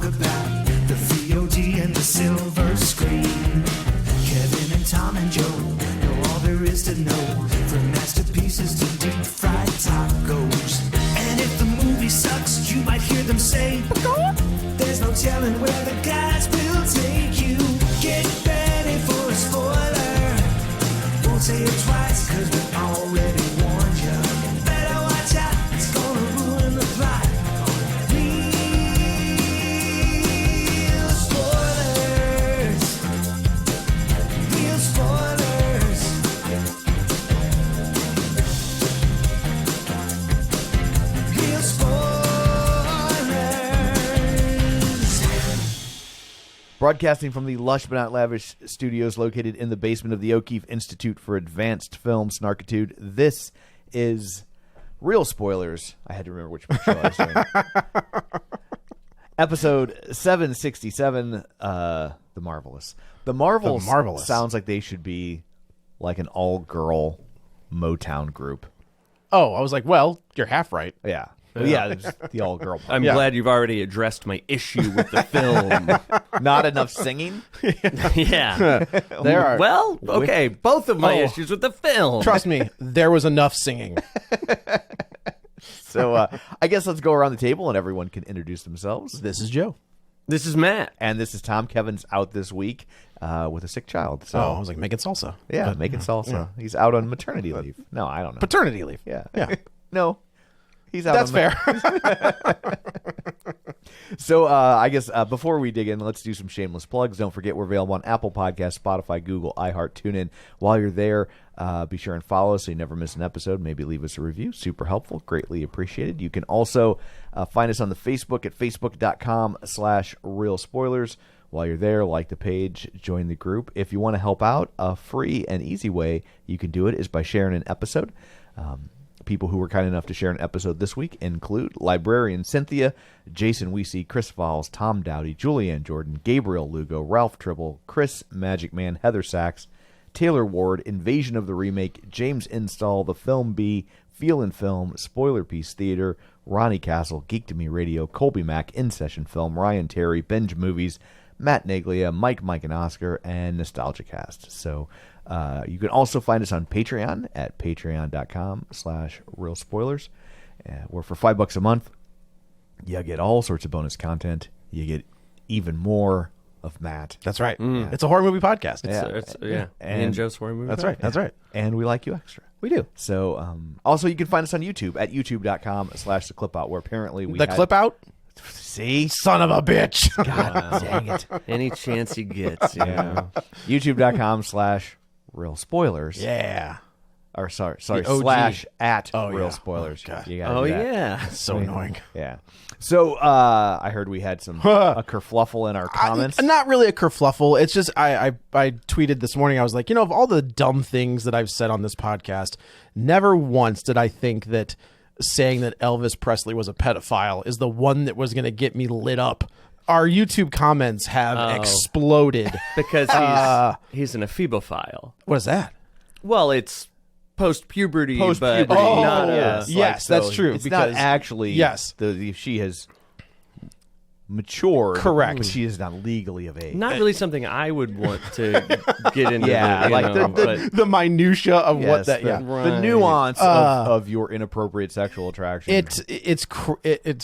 talk about the VOD and the silver screen. Kevin and Tom and Joe know all there is to know, from masterpieces to deep fried tacos. And if the movie sucks, you might hear them say, there's no telling where the guys will take you. Get ready for a spoiler. Won't say it twice, cause we already warned you. Better watch out, it's gonna ruin the plot. Real spoilers. Real spoilers. Real spoilers. Broadcasting from the lush but not lavish studios located in the basement of the O'Keefe Institute for Advanced Film Snarkitude, this is Real Spoilers. I had to remember which show I was doing. Episode 767, The Marvelous. The Marvelous sounds like they should be like an all-girl Motown group. Oh, I was like, well, you're half right. Yeah. Yeah, just the all-girl part. I'm glad you've already addressed my issue with the film. Not enough singing? Yeah. There are. Well, okay, both of my issues with the film. Trust me, there was enough singing. So I guess let's go around the table and everyone can introduce themselves. This is Joe. This is Matt. And this is Tom. Kevin's out this week with a sick child. So I was like making salsa. yeah, making salsa. Yeah. He's out on maternity leave. No, I don't know. Paternity leave. Yeah. Yeah. No. He's out. That's fair. So I guess before we dig in, let's do some shameless plugs. Don't forget we're available on Apple Podcasts, Spotify, Google, iHeart, TuneIn. While you're there, be sure and follow us so you never miss an episode. Maybe leave us a review. Super helpful. Greatly appreciated. You can also find us on the Facebook at facebook.com/Real Spoilers. While you're there, like the page, join the group. If you want to help out, a free and easy way you can do it is by sharing an episode. People who were kind enough to share an episode this week include Librarian Cynthia, Jason Weesey, Chris Falls, Tom Dowdy, Julianne Jordan, Gabriel Lugo, Ralph Tribble, Chris Magic Man, Heather Sachs, Taylor Ward, Invasion of the Remake, James Install, The Film Bee, Feel and Film, Spoiler Piece Theater, Ronnie Castle, Geek to Me Radio, Colby Mack, In Session Film, Ryan Terry, Binge Movies, Matt Naglia, Mike, and Oscar, and Nostalgia Cast. So you can also find us on Patreon at patreon.com/Real Spoilers, where for $5 a month, you get all sorts of bonus content. You get even more of Matt. That's right. It's a horror movie podcast. Me and Joe's horror movie. That's right. That's right. And we like you extra. We do. So also you can find us on YouTube at youtube.com/theclipout, where apparently we Clip out? See? Son of a bitch. God dang it. Any chance he gets. Yeah. YouTube.com/Real Spoilers. Yeah. Or sorry, OG. /Real Spoilers. God. You gotta do that. Yeah. So annoying. Yeah. So I heard we had a kerfluffle in our comments. Not really a kerfluffle. It's just I tweeted this morning. I was like, of all the dumb things that I've said on this podcast, never once did I think that saying that Elvis Presley was a pedophile is the one that was going to get me lit up. Our YouTube comments have exploded. Because he's an ephebophile. What is that? Well, it's post-puberty, but Post-puberty. not yes, that's true. It's not actually she has matured. Correct. But she is not legally of age. not really something I would want to get into. Yeah, the minutia of what that. Yeah, the nuance of your inappropriate sexual attraction. It's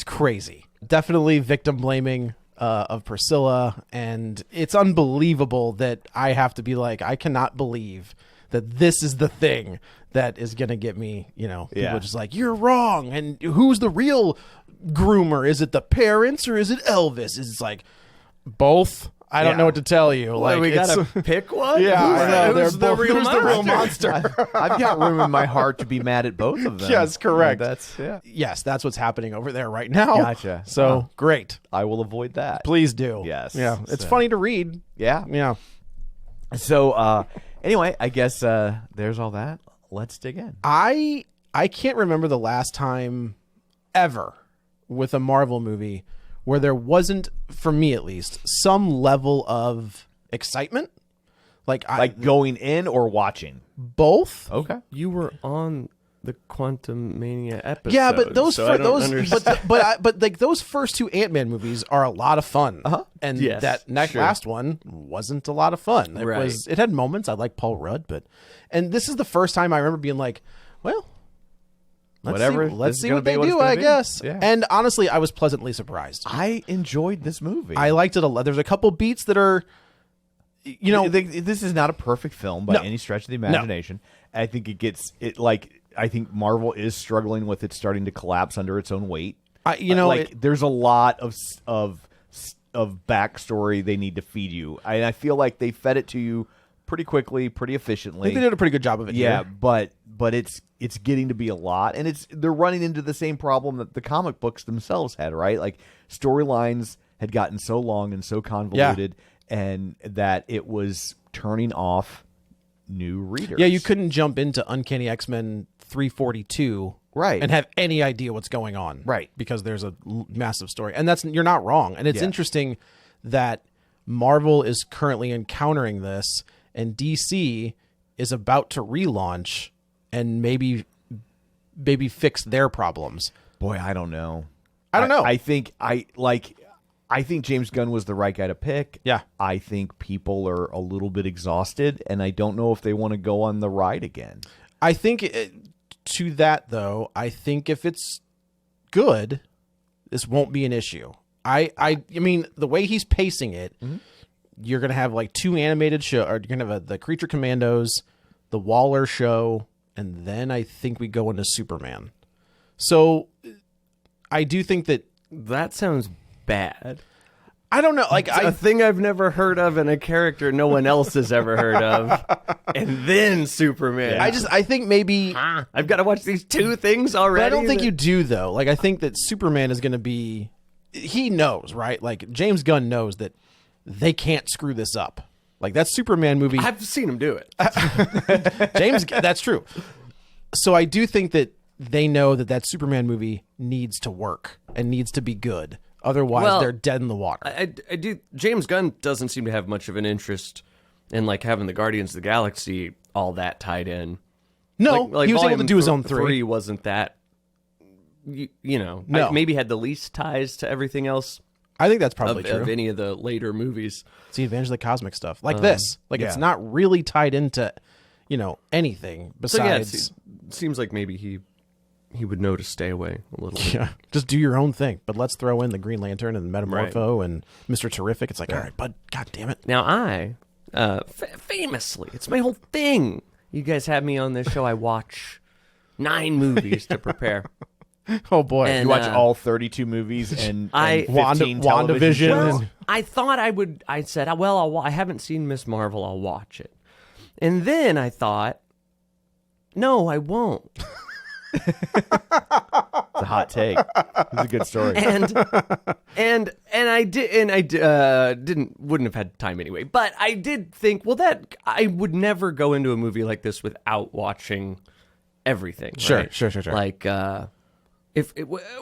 crazy. Definitely victim blaming of Priscilla, and it's unbelievable that I have to be like, I cannot believe that this is the thing that is going to get me, people are just like, you're wrong. And who's the real groomer? Is it the parents or is it Elvis? It's like both. I don't know what to tell you. Well, we got to pick one? Yeah, I know. Who's the real monster? I've got room in my heart to be mad at both of them. Yes, correct. Yes, that's what's happening over there right now. Gotcha. So great. I will avoid that. Please do. Yes. Yeah. It's funny to read. Yeah. Yeah. So anyway, I guess there's all that. Let's dig in. I can't remember the last time ever with a Marvel movie where there wasn't, for me at least, some level of excitement. Like going in or watching? Both. Okay. You were on the Quantum Mania episode. Yeah, but those so I don't those understand. but like those first 2 Ant-Man movies are a lot of fun. And Yes, that sure. last one wasn't a lot of fun. Right. It had moments. I like Paul Rudd, and this is the first time I remember being like, well, let's see what they do, I guess. Yeah. And honestly, I was pleasantly surprised. I enjoyed this movie. I liked it a lot. There's a couple beats that are, this is not a perfect film by No. any stretch of the imagination. I think I think Marvel is struggling with it starting to collapse under its own weight. There's a lot of backstory they need to feed you. I feel like they fed it to you pretty quickly, pretty efficiently. I think they did a pretty good job of it. Yeah, here. but it's getting to be a lot, and they're running into the same problem that the comic books themselves had, right? Like storylines had gotten so long and so convoluted, and that it was turning off new readers. Yeah, you couldn't jump into Uncanny X-Men 342 Right. and have any idea what's going on. Right. Because there's a massive story. And you're not wrong. And it's Yeah. interesting that Marvel is currently encountering this and DC is about to relaunch and maybe fix their problems. Boy, I don't know. I don't know. I think James Gunn was the right guy to pick. Yeah. I think people are a little bit exhausted, and I don't know if they want to go on the ride again. I think to that though, I think if it's good, this won't be an issue. I mean, the way he's pacing it, you're gonna have like 2 animated show, or you're gonna have the Creature Commandos, the Waller show, and then I think we go into Superman. So I do think That sounds bad. I don't know, like A thing I've never heard of and a character no one else has ever heard of. And then Superman. I think maybe. I've got to watch these 2 things already. But I don't think you do though. Like I think that Superman is going to be. He knows, right? Like James Gunn knows that they can't screw this up. Like that Superman movie. I've seen him do it. James, that's true. So I do think that they know that Superman movie needs to work and needs to be good. Otherwise, they're dead in the water. I do. James Gunn doesn't seem to have much of an interest in like having the Guardians of the Galaxy all that tied in. No, Like he was able to Volume do his own 3 3. wasn't that. You know, No. maybe had the least ties to everything else I think that's probably of true. any of the later movies. It's the advantage of the cosmic stuff, like this. Like it's yeah. not really tied into, anything So yeah, besides. it seems like maybe he would know to stay away a little bit. Yeah, just do your own thing. But let's throw in the Green Lantern and Metamorpho and Mr. Terrific. It's like, all right, bud, God damn it. Now I, famously, it's my whole thing. You guys have me on this show. I watch 9 movies to prepare. Oh boy, And, You watch all 32 movies and 15 television WandaVision. shows? Well, I thought I would. I said, well, I haven't seen Miss Marvel. I'll watch it. And then I thought, no, I won't. It's a hot take. It's a good story. And I wouldn't have had time anyway. But I did think, well, that I would never go into a movie like this without watching everything. Sure, right? sure. Like, if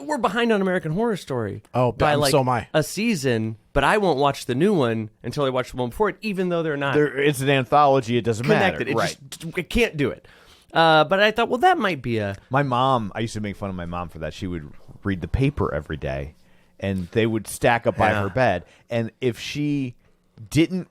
we're behind on American Horror Story by so am I. a season, but I won't watch the new one until I watch the one before it, even though they're not It's an anthology. It doesn't connected. matter. It can't do it. But I thought, well, that might be My mom, I used to make fun of my mom for that. She would read the paper every day, and they would stack up by her bed. And if she didn't,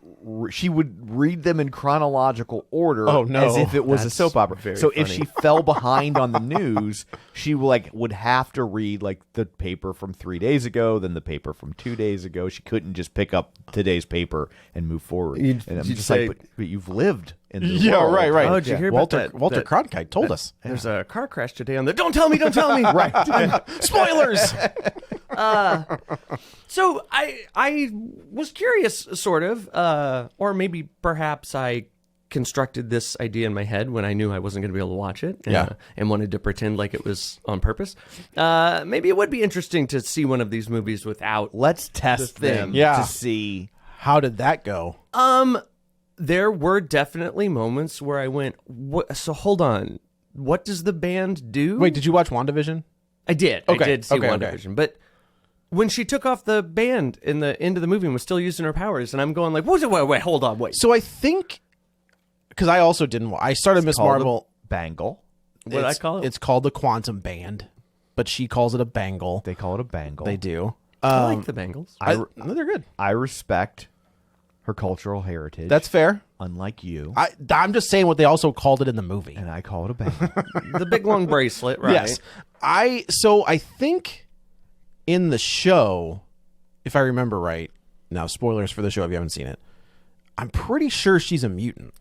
she would read them in chronological order as if it was a soap opera. So if she fell behind on the news, she would have to read like the paper from 3 days ago, then the paper from 2 days ago. She couldn't just pick up today's paper and move forward. And I'm you'd just say- like, but you've lived in the Yeah, world. right. Oh, did you hear about that? Walter that- Cronkite told us. There's a car crash today on the. Don't tell me! Right. Spoilers. So I was curious, sort of, or maybe perhaps I constructed this idea in my head when I knew I wasn't going to be able to watch it, and wanted to pretend like it was on purpose. Maybe it would be interesting to see one of these movies without. Let's test them Yeah. to see. How did that go? There were definitely moments where I went, "What?" So hold on, what does the band do? Wait, did you watch WandaVision? I did. Okay, I did see okay. WandaVision, but when she took off the band in the end of the movie and was still using her powers, and I'm going like, "What was it? Wait, hold on, wait." So I think because I also didn't. I started Miss Called Marvel. a bangle. What I call it? It's called the quantum band, but she calls it a bangle. They call it a bangle. They do. I like the Bengals. No, they're good. I respect her cultural heritage. That's fair. Unlike you. I'm just saying what they also called it in the movie. And I call it a bangle. The big long bracelet, right? Yes. I think in the show, if I remember right, now spoilers for the show if you haven't seen it, I'm pretty sure she's a mutant.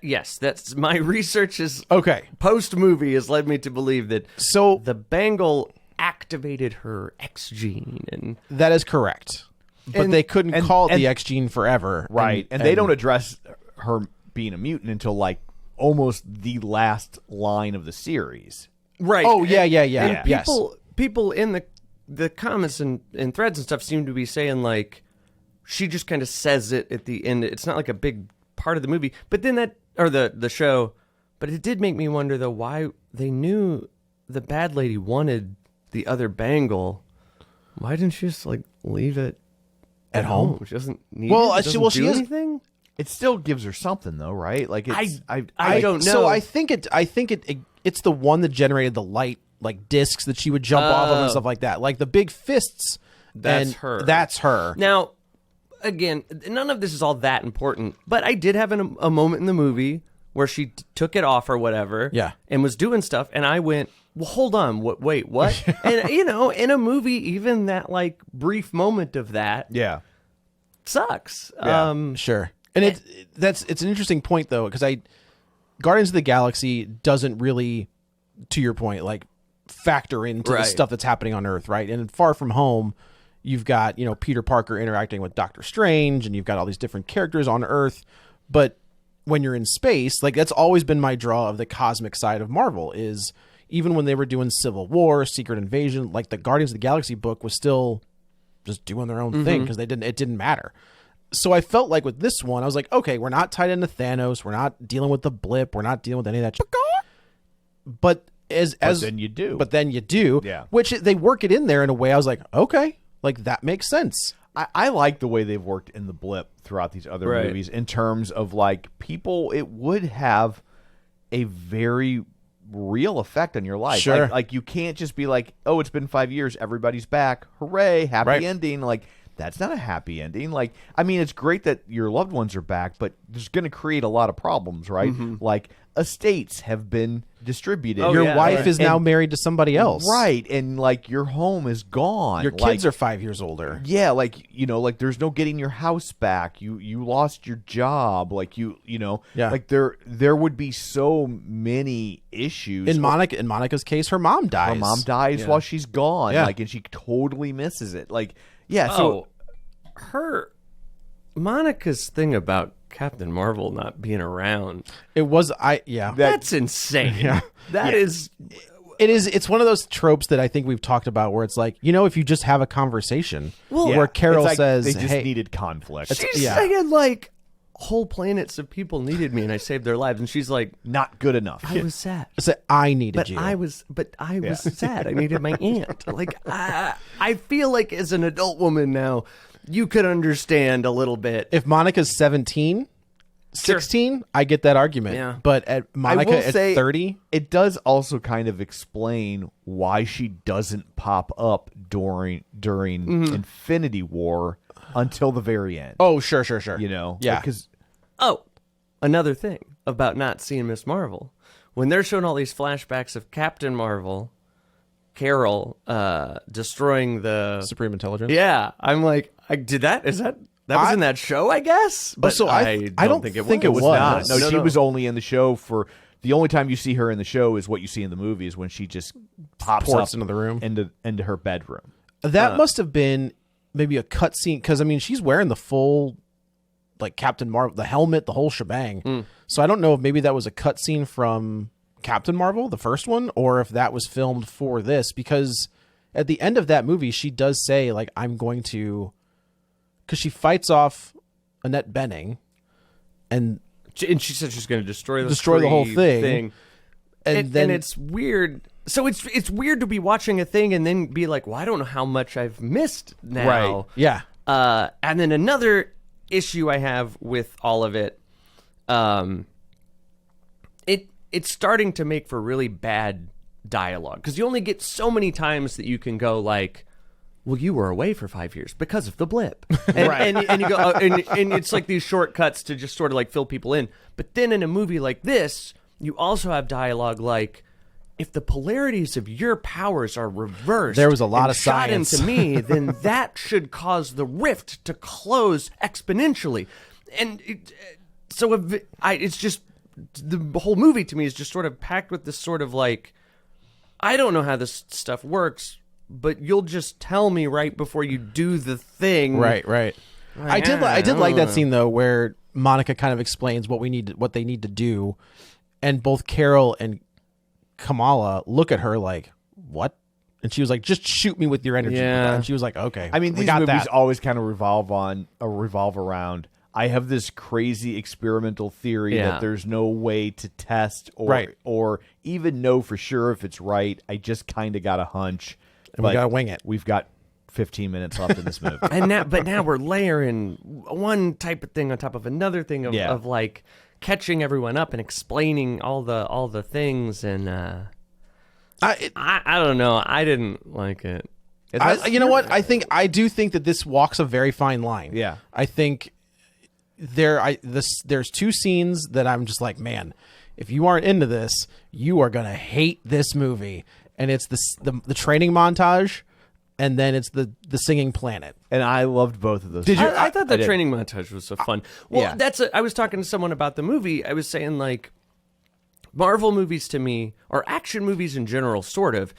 Yes, that's my research is Okay. post movie has led me to believe that So the bangle activated her X gene, and that is correct. But they couldn't call it the X gene forever. Right. And they don't address her being a mutant until like almost the last line of the series. right. Oh, yeah. And Yes. people in the comments and threads and stuff seem to be saying like she just kind of says it at the end. It's not like a big part of the movie, but then the show. But it did make me wonder though why they knew the bad lady wanted the other bangle. Why didn't she just like leave it at home? She doesn't need it. She does anything. It still gives her something though, right? Like it's, I don't know. So I think it's the one that generated the light like discs that she would jump off of and stuff like that. Like the big fists. That's and her. That's her. Now, again, none of this is all that important, but I did have a moment in the movie where she took it off or whatever, Yeah. and was doing stuff, and I went, well, hold on, wait, what? And, in a movie, even that, like, brief moment of that sucks. Yeah. Sure. And it's an interesting point though, because Guardians of the Galaxy doesn't really, to your point, like factor into the Right. stuff that's happening on Earth, right? And in Far From Home, you've got, Peter Parker interacting with Doctor Strange, and you've got all these different characters on Earth. But when you're in space, like that's always been my draw of the cosmic side of Marvel is even when they were doing Civil War, Secret Invasion, like the Guardians of the Galaxy book was still just doing their own thing because it didn't matter. So I felt like with this one, I was like, okay, we're not tied into Thanos. We're not dealing with the blip. We're not dealing with any of that shit. But then you do. But then you do. Yeah. Which they work it in there in a way I was like, okay, like that makes sense. I like the way they've worked in the blip throughout these other Right. movies in terms of like people, it would have a very real effect on your life. Sure. Like you can't just be like, oh, it's been 5 years, everybody's back, hooray, happy Right. ending. Like that's not a happy ending. Like, I mean, it's great that your loved ones are back, but there's going to create a lot of problems, right? Like estates have been distributed. Oh, Your yeah, wife right. is now married to somebody else. Right. And like your home is gone. Your Like, kids are 5 years older. yeah, like like there's no getting your house back. You lost your job. Like Yeah. like there would be so many issues. In Monica's case, her mom dies. Her mom dies while she's gone. Yeah. Like, and she totally misses it. Like, yeah. So Monica's thing about Captain Marvel not being around, It was that's insane. Yeah. That is It's one of those tropes that I think we've talked about where it's like, if you just have a conversation where Carol it's like says, they just hey, needed conflict. she's yeah. saying like whole planets of people needed me and I saved their lives, and she's like, Not good enough. I was sad. say, I needed But you. I was sad. I needed my aunt. Like I feel like as an adult woman now, you could understand a little bit. If Monica's 17, 16, I get that argument. Yeah. But at Monica will at say 30, it does also kind of explain why she doesn't pop up during Infinity War until the very end. oh, sure. Yeah. Because Another thing about not seeing Miss Marvel, when they're showing all these flashbacks of Captain Marvel, Carol destroying the Supreme Intelligence. Yeah, I'm like, that was in that show, I guess. But so I don't think think it it was. was. No, she was only in the show for the only time you see her in the show is what you see in the movie is when she just pops Ports up into the room. into her bedroom. That must have been maybe a cutscene because she's wearing the full, like Captain Marvel, the helmet, the whole shebang. So I don't know if maybe that was a cutscene from Captain Marvel, the first one, or if that was filmed for this. Because at the end of that movie, she does say like, "I'm going to," because she fights off Annette Bening, and she said she's going to destroy the whole thing. And then it's weird. So it's weird to be watching a thing and then be like, well, I don't know how much I've missed now. right, yeah. And then another it's starting to make for really bad dialogue because you only get so many times that you can go like, well, you were away for 5 years because of the blip. And, and you go, and it's like these shortcuts to just sort of like fill people in. But then in a movie like this, you also have dialogue like, if the polarities of your powers are reversed, there was a lot and of shot science into me, then that should cause the rift to close exponentially. And it's just, the whole movie to me is just sort of packed with this sort of like, I don't know how this stuff works, but you'll just tell me right before you do the thing. Right. I did like that scene though, where Monica kind of explains what they need to do, and both Carol and Kamala look at her like, what? And she was like, just shoot me with your energy. Yeah. And she was like, okay. I mean, we these got movies that. always kind of revolve around. I have this crazy experimental theory that there's no way to test or even know for sure if it's right. I just kind of got a hunch. And we got to wing it. We've got 15 minutes left in this movie. But now we're layering one type of thing on top of another thing of like catching everyone up and explaining all the things. And I don't know. I didn't like it. You know what? I do think that this walks a very fine line. Yeah. I think there's two scenes that I'm just like, man, if you aren't into this, you are gonna hate this movie. And it's the training montage, and then it's the singing planet. And I loved both of those. Did you? I thought the training montage was so fun. Well, yeah. I was talking to someone about the movie. I was saying like, Marvel movies to me, or action movies in general, sort of.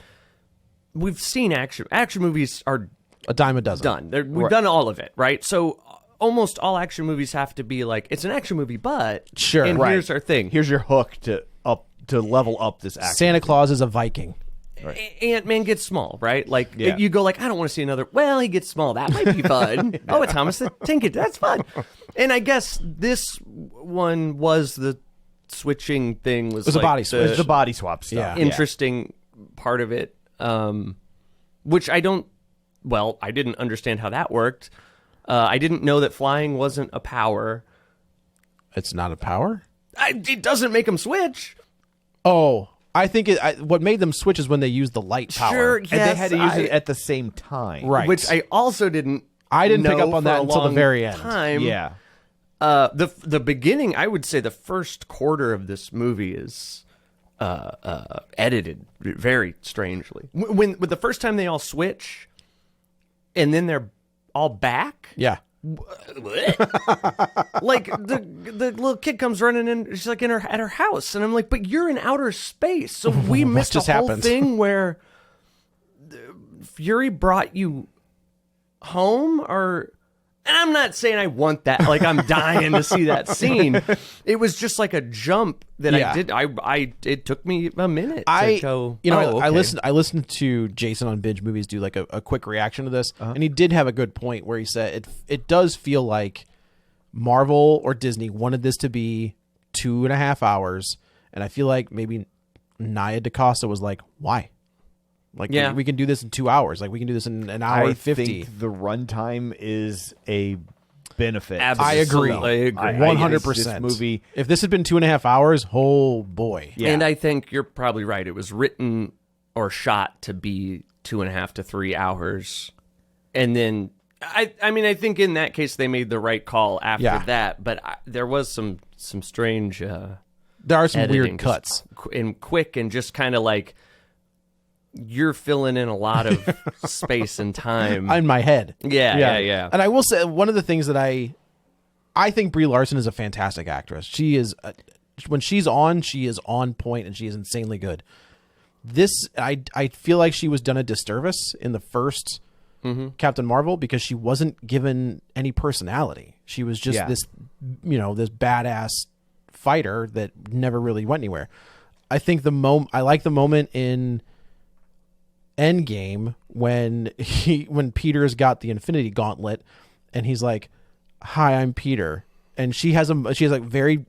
We've seen action movies are A dime a dozen. done. We've done all of it, right? So almost all action movies have to be like, it's an action movie, but Sure, and right. here's our thing. Here's your hook to level up this action. Santa Claus is a Viking. Ant-Man gets small, right? Like, you go like, I don't want to see another. Well, he gets small. That might be fun. Oh, it's Thomas the Tank Engine. That's fun. And I guess this one was the switching thing. Was It was a like body switch. It's the body swap stuff. Yeah. interesting part of it, which I didn't understand how that worked. I didn't know that flying wasn't a power. It's not a power? It doesn't make him switch. Oh, I think what made them switch is when they used the light power. Sure, And they had to use it at the same time. Right. Which I also didn't. I didn't pick know up on for that a until the long very end. Time. Yeah. The beginning, I would say the first quarter of this movie is edited very strangely. When the first time they all switch, and then they're all back. Yeah. Like the little kid comes running in, she's like at her house, and I'm like, but you're in outer space, so we missed the just whole happened? thing where Fury brought you home, or. And I'm not saying I want that. Like, I'm dying to see that scene. It was just like a jump that Yeah. I did. It took me a minute to go. I listened to Jason on Binge Movies do like a quick reaction to this, and he did have a good point where he said it does feel like Marvel or Disney wanted this to be 2.5 hours, and I feel like maybe Nia DaCosta was like, why? Like, we can do this in 2 hours. Like, we can do this in an hour and 50. I think the runtime is a benefit. Absolutely. I agree. I 100%. This movie, If this had been 2.5 hours, oh boy. Yeah. And I think you're probably right. It was written or shot to be 2.5 to 3 hours. And then, I mean, I think in that case, they made the right call after that. But there was some strange There are some editing, weird cuts. and quick, and just kind of like, you're filling in a lot of space and time. In my head. Yeah. And I will say, one of the things that I think Brie Larson is a fantastic actress. She is, when she's on point, and she is insanely good. This, I feel like she was done a disservice in the first Captain Marvel, because she wasn't given any personality. She was just this badass fighter that never really went anywhere. I think I like the moment in Endgame when Peter's got the Infinity Gauntlet, and he's like, "Hi, I'm Peter," and she has a very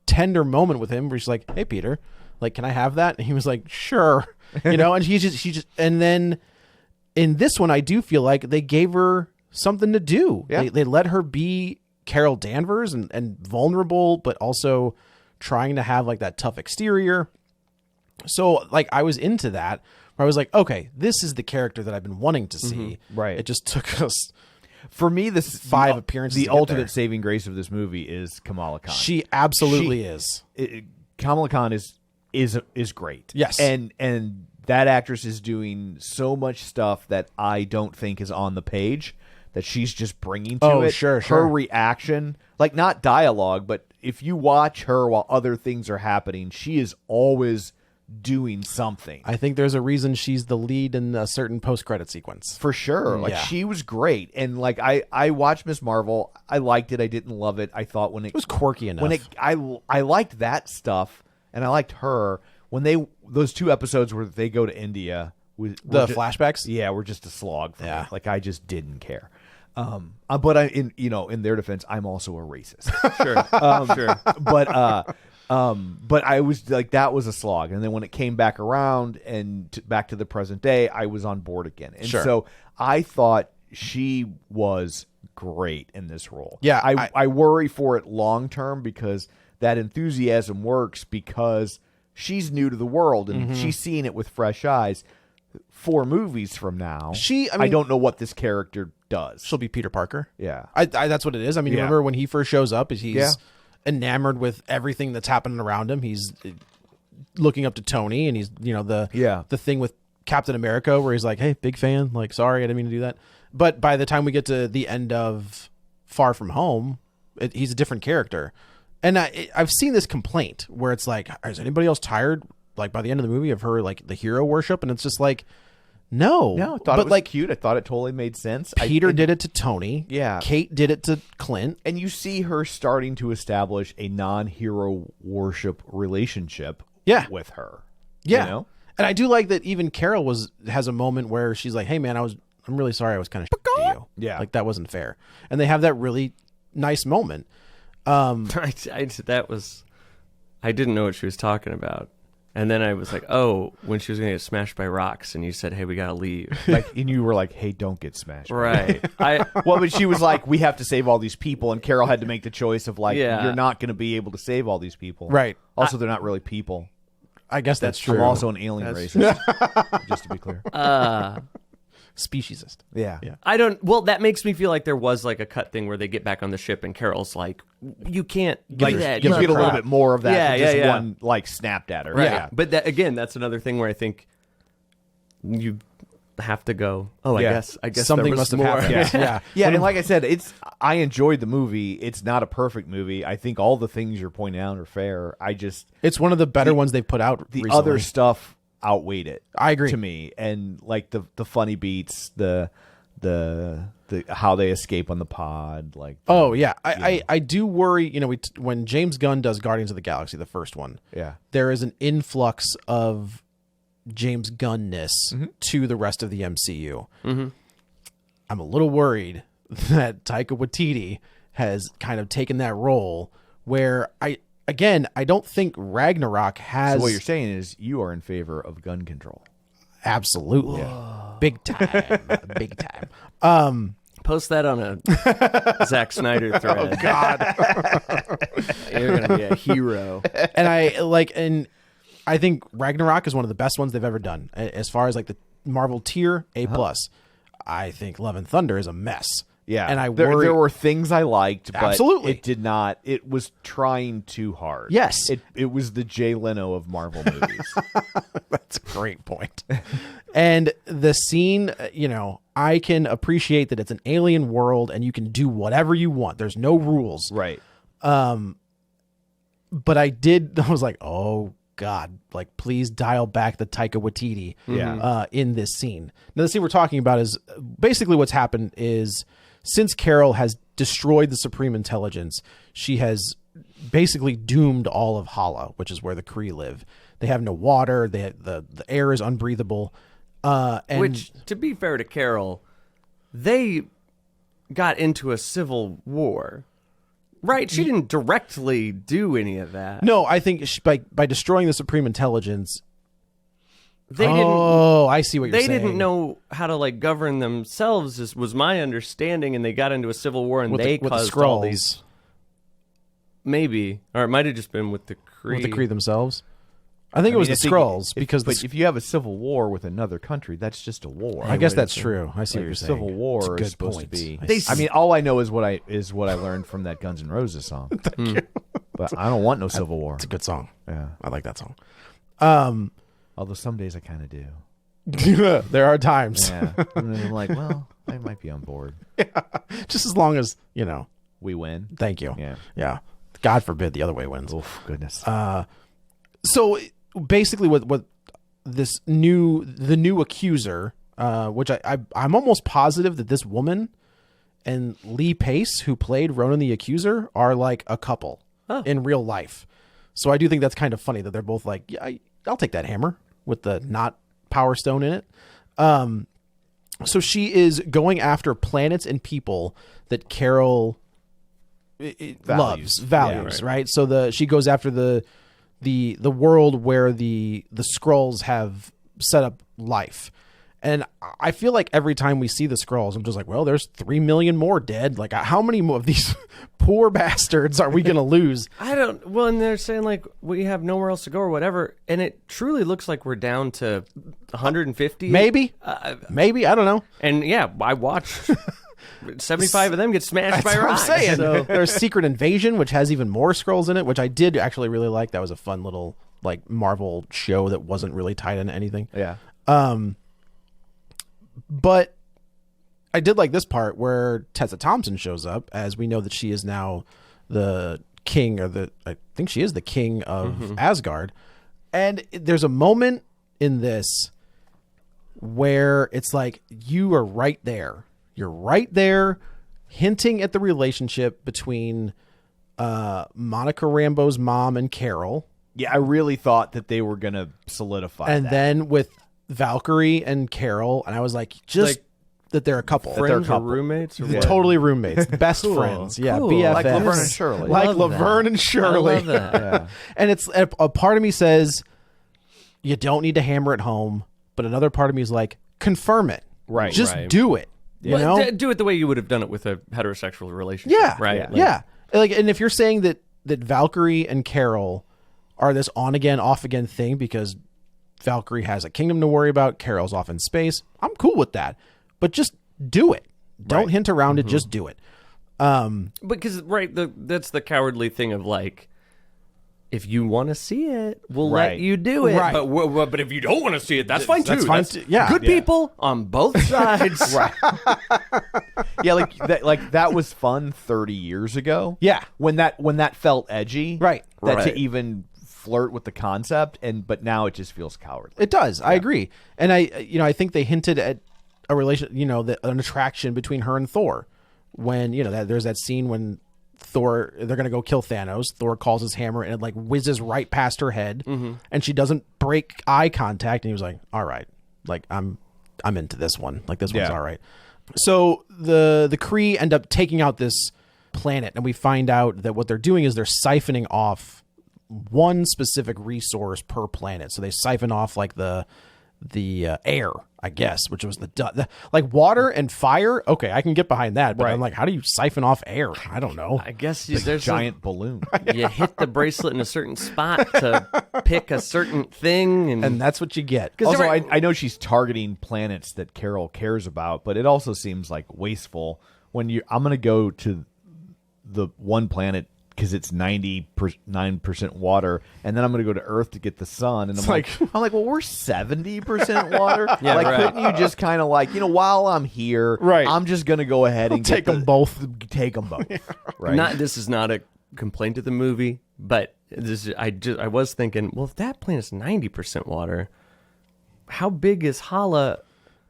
tender moment with him where she's like, "Hey, Peter, like, can I have that?" And he was like, "Sure," and she just, and then in this one, I do feel like they gave her something to do. Yeah. They let her be Carol Danvers and vulnerable, but also trying to have like that tough exterior. So like I was into that. Where I was like, okay, this is the character that I've been wanting to see. Right. It just took us For me, this 5 appearances. The to get ultimate there. saving grace of this movie is Kamala Khan. She absolutely is. Kamala Khan is great. Yes. And that actress is doing so much stuff that I don't think is on the page that she's just bringing to it. Sure. Her reaction, like not dialogue, but if you watch her while other things are happening, she is always doing something. I think there's a reason she's the lead in a certain post-credit sequence. For sure. Like she was great. And like I watched Miss Marvel. I liked it. I didn't love it. I thought when it was quirky enough. I liked that stuff and I liked her. When those 2 episodes where they go to India with flashbacks? Yeah, were just a slog for me. Yeah. Like I just didn't care. But in their defense, I'm also a racist. Sure. But I was like, that was a slog. And then when it came back around and back to the present day, I was on board again. And so I thought she was great in this role. Yeah. I worry for it long term because that enthusiasm works because she's new to the world and she's seeing it with fresh eyes. 4 movies from now, I don't know what this character does. She'll be Peter Parker. Yeah. That's what it is. I mean, remember when he first shows up, he's enamored with everything that's happening around him. He's looking up to Tony, and he's the thing with Captain America where he's like, "Hey, big fan. Like, sorry, I didn't mean to do that." But by the time we get to the end of Far From Home, he's a different character. And I've seen this complaint where it's like, is anybody else tired? Like by the end of the movie of her like the hero worship, and it's just like, no. I thought it was cute. I thought it totally made sense. Peter did it to Tony. Yeah. Kate did it to Clint. And you see her starting to establish a non-hero worship relationship with her. Yeah. You know? And I do like that even Carol has a moment where she's like, hey man, I'm really sorry I was kind of to you. Yeah. Like that wasn't fair. And they have that really nice moment. I didn't know what she was talking about. And then I was like, oh, when she was going to get smashed by rocks, and you said, hey, we got to leave. And you were like, hey, don't get smashed. Right. But she was like, we have to save all these people. And Carol had to make the choice of like, you're not going to be able to save all these people. Right. Also, they're not really people. I guess that's true. I'm also an alien racist, just to be clear. Speciesist. Yeah. That makes me feel like there was like a cut thing where they get back on the ship and Carol's like, you can't do that. You get a little bit more of that than just one like snapped at her. Right. Yeah. But that's another thing where I think you have to go, I guess something there was must have more. happened. Yeah. And like I said, I enjoyed the movie. It's not a perfect movie. I think all the things you're pointing out are fair. It's one of the better ones they've put out the recently. other stuff outweighed it. I agree. To me, and like the funny beats, the how they escape on the pod, like I do worry. When James Gunn does Guardians of the Galaxy, the first one, there is an influx of James Gunn-ness to the rest of the MCU. I'm a little worried that Taika Waititi has kind of taken that role where I don't think Ragnarok has. So what you're saying is you are in favor of gun control. Absolutely. Big time. Big time. Post that on a Zack Snyder thread. Oh God. You're gonna be a hero. And I think Ragnarok is one of the best ones they've ever done. As far as like the Marvel tier, A+. I think Love and Thunder is a mess. Yeah, and there were things I liked, but absolutely, it did not. It was trying too hard. Yes, it was the Jay Leno of Marvel movies. That's a great point. And the scene, I can appreciate that it's an alien world and you can do whatever you want. There's no rules, right? But I was like, oh God, like please dial back the Taika Waititi in this scene. Now the scene we're talking about is basically what's happened is since Carol has destroyed the Supreme Intelligence, she has basically doomed all of Hala, which is where the Kree live. They have no water. The air is unbreathable. Which, to be fair to Carol, they got into a civil war. Right, she didn't directly do any of that. No, I think by destroying the Supreme Intelligence, they didn't. Oh, I see what you're saying. They didn't know how to like govern themselves, was my understanding, and they got into a civil war, and with they the caused Skrulls. all these. Maybe, or it might have just been with the Kree. With the Kree themselves. I think it was the Skrulls because but if you have a civil war with another country, that's just a war. I guess that's true. I see what you're saying. Civil war It's a is supposed to be. I I mean, all I know is what I learned from that Guns N' Roses song. But I don't want no civil war. It's a good song. Yeah, I like that song. although some days I kind of do. There are times. Yeah, and then I'm like, well, I might be on board. Just as long as We win. Thank you. Yeah. God forbid the other way wins. Oof, goodness. So basically, what the new accuser, which I'm almost positive that this woman and Lee Pace, who played Ronan the Accuser, are like a couple in real life. So I do think that's kind of funny that they're both like, yeah, I'll take that hammer with the not Power Stone in it. So she is going after planets and people that Carol values, right? So she goes after the world where the Skrulls have set up life. And I feel like every time we see the Skrulls, I'm just like, well, there's 3 million more dead. Like, how many more of these poor bastards are we going to lose? Well, and they're saying, like, we have nowhere else to go or whatever. And it truly looks like we're down to 150. Maybe. Maybe. I don't know. And yeah, I watched 75 of them get smashed by rocks. I'm saying. So. There's Secret Invasion, which has even more Skrulls in it, which I did actually really like. That was a fun little, like, Marvel show that wasn't really tied into anything. Yeah. But I did like this part where Tessa Thompson shows up, as we know that she is now the king, I think she is the king of Asgard. And there's a moment in this where it's like, you are right there. You're right there hinting at the relationship between Monica Rambeau's mom and Carol. Yeah, I really thought that they were going to solidify and that. then with Valkyrie and Carol, and I was like, that they're a couple. Friends or roommates? Or what? Totally roommates. Best friends. Yeah, Cool. BFFs. Like Laverne and Shirley. Like Love Laverne that. and Shirley. I love that. Yeah. And it's a part of me says, you don't need to hammer it home, but another part of me is like, confirm it. Right. Just Right. do it. You Well, know? do it the way you would have done it with a heterosexual relationship. Yeah. Right. Yeah. Like, and if you're saying that Valkyrie and Carol are this on again, off again thing because Valkyrie has a kingdom to worry about, Carol's off in space, I'm cool with that. But just do it. Don't hint around it, just do it. Because that's the cowardly thing of like, if you want to see it, we'll let you do it. Right. But if you don't want to see it, that's fine too. That's fine too. Yeah. Good people on both sides. Right. Yeah, like that was fun 30 years ago. Yeah. When that felt edgy. Right. That Right. to even flirt with the concept, but now it just feels cowardly. It does. I agree. And I think they hinted at a relation, an attraction between her and Thor when, there's that scene when they're going to go kill Thanos. Thor calls his hammer and it like whizzes right past her head and she doesn't break eye contact. And he was like, all right, like I'm into this one. Like this one's all right. So the Kree end up taking out this planet and we find out that what they're doing is they're siphoning off one specific resource per planet. So they siphon off like the air, I guess, which was like water and fire. Okay, I can get behind that, but I'm like, how do you siphon off air? I don't know. I guess There's a giant balloon. You hit the bracelet in a certain spot to pick a certain thing, And that's what you get. Also, I know she's targeting planets that Carol cares about, but it also seems like wasteful when I'm going to go to the one planet because it's 99% water, and then I'm going to go to Earth to get the sun, and I'm like, well, we're 70% water. Yeah, like, right. couldn't you just kind of like, while I'm here, Right. I'm just going to go ahead and take them both. Take them both. Right. This is not a complaint of the movie, but I was thinking, well, if that planet's 90% water, how big is Hala?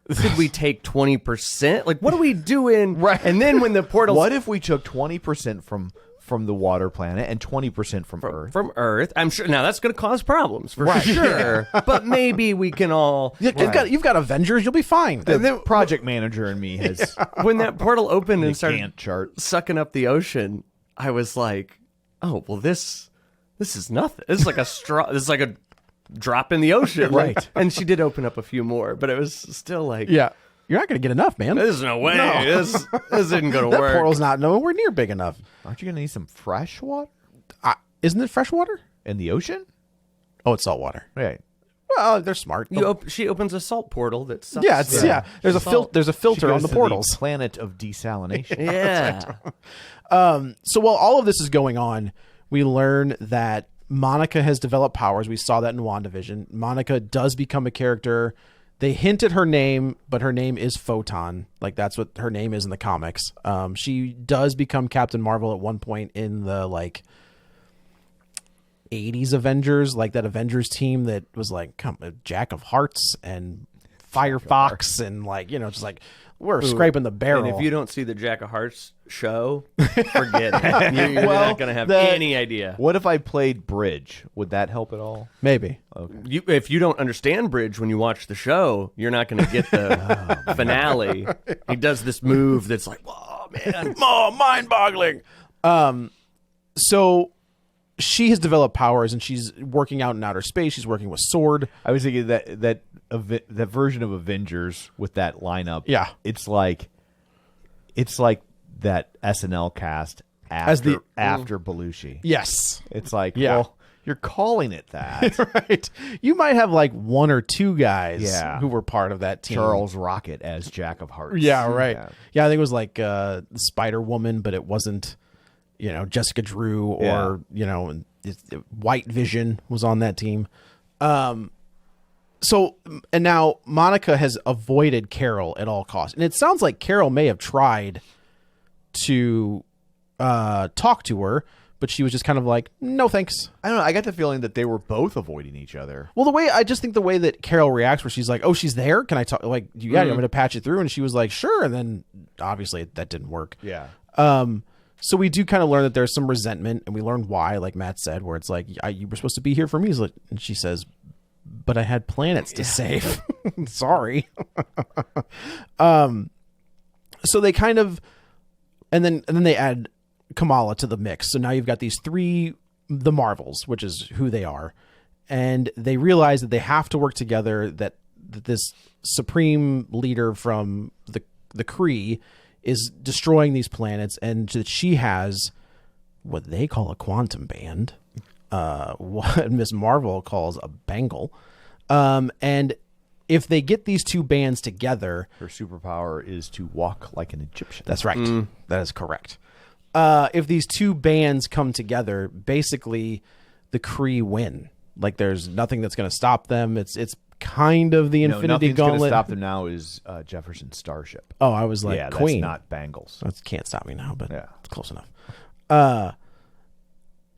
Could we take 20%? Like, what are we doing? Right. And then when the portal, What if we took 20% from the water planet and 20% from Earth? From Earth, I'm sure. Now that's going to cause problems for sure. But maybe we can all. You've got Avengers. You'll be fine. The project manager in me has When that portal opened and the started Gantt chart. sucking up the ocean, I was like, "Oh, well, this is nothing. This is like a straw. This is like a drop in the ocean." Right. And she did open up a few more, but it was still like, Yeah. You're not going to get enough, man. There's no way. No. This isn't going to That work. portal's not nowhere near big enough. Aren't you going to need some fresh water? Isn't it fresh water? In the ocean? Oh, it's salt water. Right. Well, they're smart. She opens a salt portal that sucks. Yeah. There's a filter on the She goes to portals. the planet of desalination. Yeah. So while all of this is going on, we learn that Monica has developed powers. We saw that in WandaVision. Monica does become a character. They hint at her name, but her name is Photon. Like, that's what her name is in the comics. She does become Captain Marvel at one point in the, like, 80s Avengers, like that Avengers team that was like Jack of Hearts and Firefox and like, you know, just like we're scraping the barrel. And if you don't see the Jack of Hearts show, forget it. You're not going to have any idea. What if I played bridge? Would that help at all? Maybe. Okay. If you don't understand bridge when you watch the show, you're not going to get the finale. He does this move that's like, whoa, man. Oh, mind-boggling. So she has developed powers and she's working out in outer space. She's working with Sword. I was thinking that version of Avengers with that lineup. Yeah. It's like that SNL cast after Belushi. Yes. It's like, Yeah. well, you're calling it that. Right. You might have like one or two guys Yeah. who were part of that team. Charles Rocket as Jack of Hearts. Yeah, right. Yeah, I think it was like Spider-Woman, but it wasn't, you know, Jessica Drew or, Yeah. you know, White Vision was on that team. So, and now Monica has avoided Carol at all costs. And it sounds like Carol may have tried to talk to her, but she was just kind of like, no, thanks. I don't know. I got the feeling that they were both avoiding each other. Well, I just think the way that Carol reacts, where she's like, "Oh, she's there. Can I talk?" Like, yeah, I'm going to patch it through, and she was like, "Sure." And then obviously that didn't work. Yeah. So we do kind of learn that there's some resentment, and we learn why, like Matt said, where it's like, "You were supposed to be here for me," and she says, "But I had planets to save." Sorry. So they kind of, and then they add Kamala to the mix. So now you've got these the Marvels, which is who they are, and they realize that they have to work together, that this supreme leader from the Kree is destroying these planets, and that she has what they call a quantum band, what Miss Marvel calls a bangle, and if they get these two bands together, Her superpower is to walk like an Egyptian. that's right. That is correct. If these two bands come together, basically the Kree win. Like, there's nothing that's going to stop them. It's kind of the Infinity nothing's Gauntlet. Going to stop them now is Jefferson Starship. Oh, I was like, Yeah, Queen. that's not Bangles. That can't stop me now, but Yeah. it's close enough.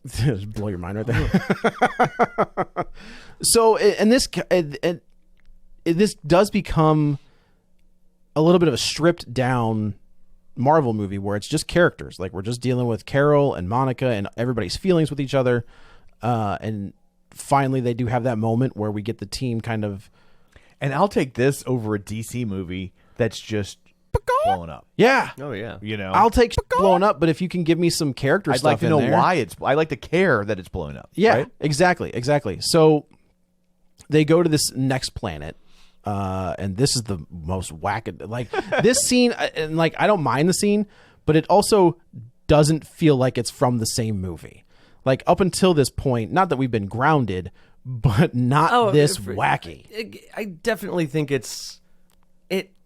Just blow your mind right there. So, and this does become a little bit of a stripped down Marvel movie where it's just characters. Like, we're just dealing with Carol and Monica and everybody's feelings with each other. And finally they do have that moment where we get the team kind of, And I'll take this over a DC movie that's just blowing up. yeah. Oh, yeah. You know, I'll take blowing up, but if you can give me some character I'd stuff like to in know there, why I like to care that it's blowing up. Yeah, right? exactly. So they go to this next planet, and this is the most like this scene. And like, I don't mind the scene, but it also doesn't feel like it's from the same movie. Like, up until this point, not that we've been grounded, but not this wacky. I definitely think it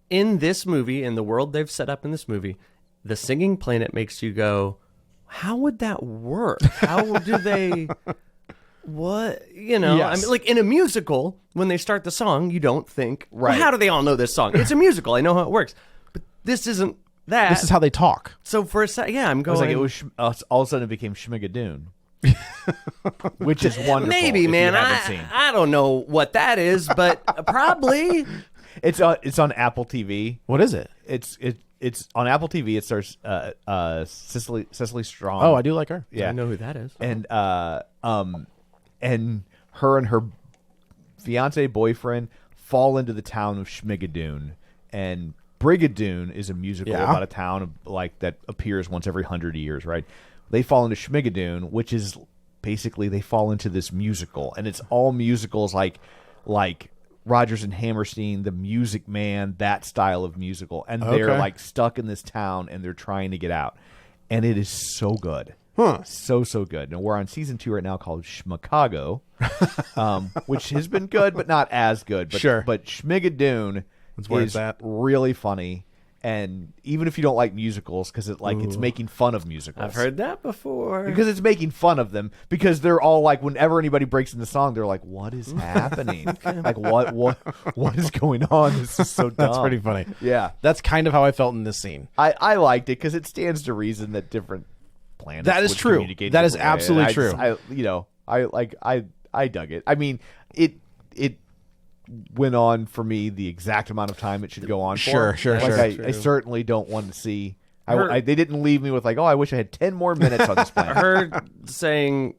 in this movie, in the world they've set up in this movie, the singing planet makes you go, how would that work? How do they, what, you know, Yes. I mean, like in a musical, when they start the song, you don't think, Right. well, how do they all know this song? It's a musical. I know how it works, but this isn't that. This is how they talk. So for a second, yeah, I'm It going. was like it was all of a sudden it became Schmigadoon, which is wonderful. Maybe, if man. you haven't seen. I don't know what that is, but probably. It's on Apple TV. What is it? It's on Apple TV. It stars Cecily Strong. Oh, I do like her. Yeah, I know who that is. and her and her fiance boyfriend fall into the town of Schmigadoon, and Brigadoon is a musical Yeah. about a town like that appears once every 100 years, right? They fall into Schmigadoon, which is basically they fall into this musical, and it's all musicals like Rodgers and Hammerstein, The Music Man, that style of musical, and they're Okay. like stuck in this town and they're trying to get out, and it is so good. So good. Now we're on season 2 right now called Schmicago, which has been good but not as good. But, Sure. But Schmigadoon is really funny. And even if you don't like musicals, because it's making fun of musicals. I've heard that before. Because it's making fun of them. Because they're all like, whenever anybody breaks into song, they're like, "What is happening? Like, what is going on? This is so dumb." That's pretty funny. Yeah, That's kind of how I felt in this scene. I liked it because it stands to reason that different planets. That is would true. communicate That is different ways. absolutely I dug it. I mean, it went on for me the exact amount of time it should go on for. Sure. I certainly don't want to see. They didn't leave me with like, oh, I wish I had 10 more minutes on this planet. I heard saying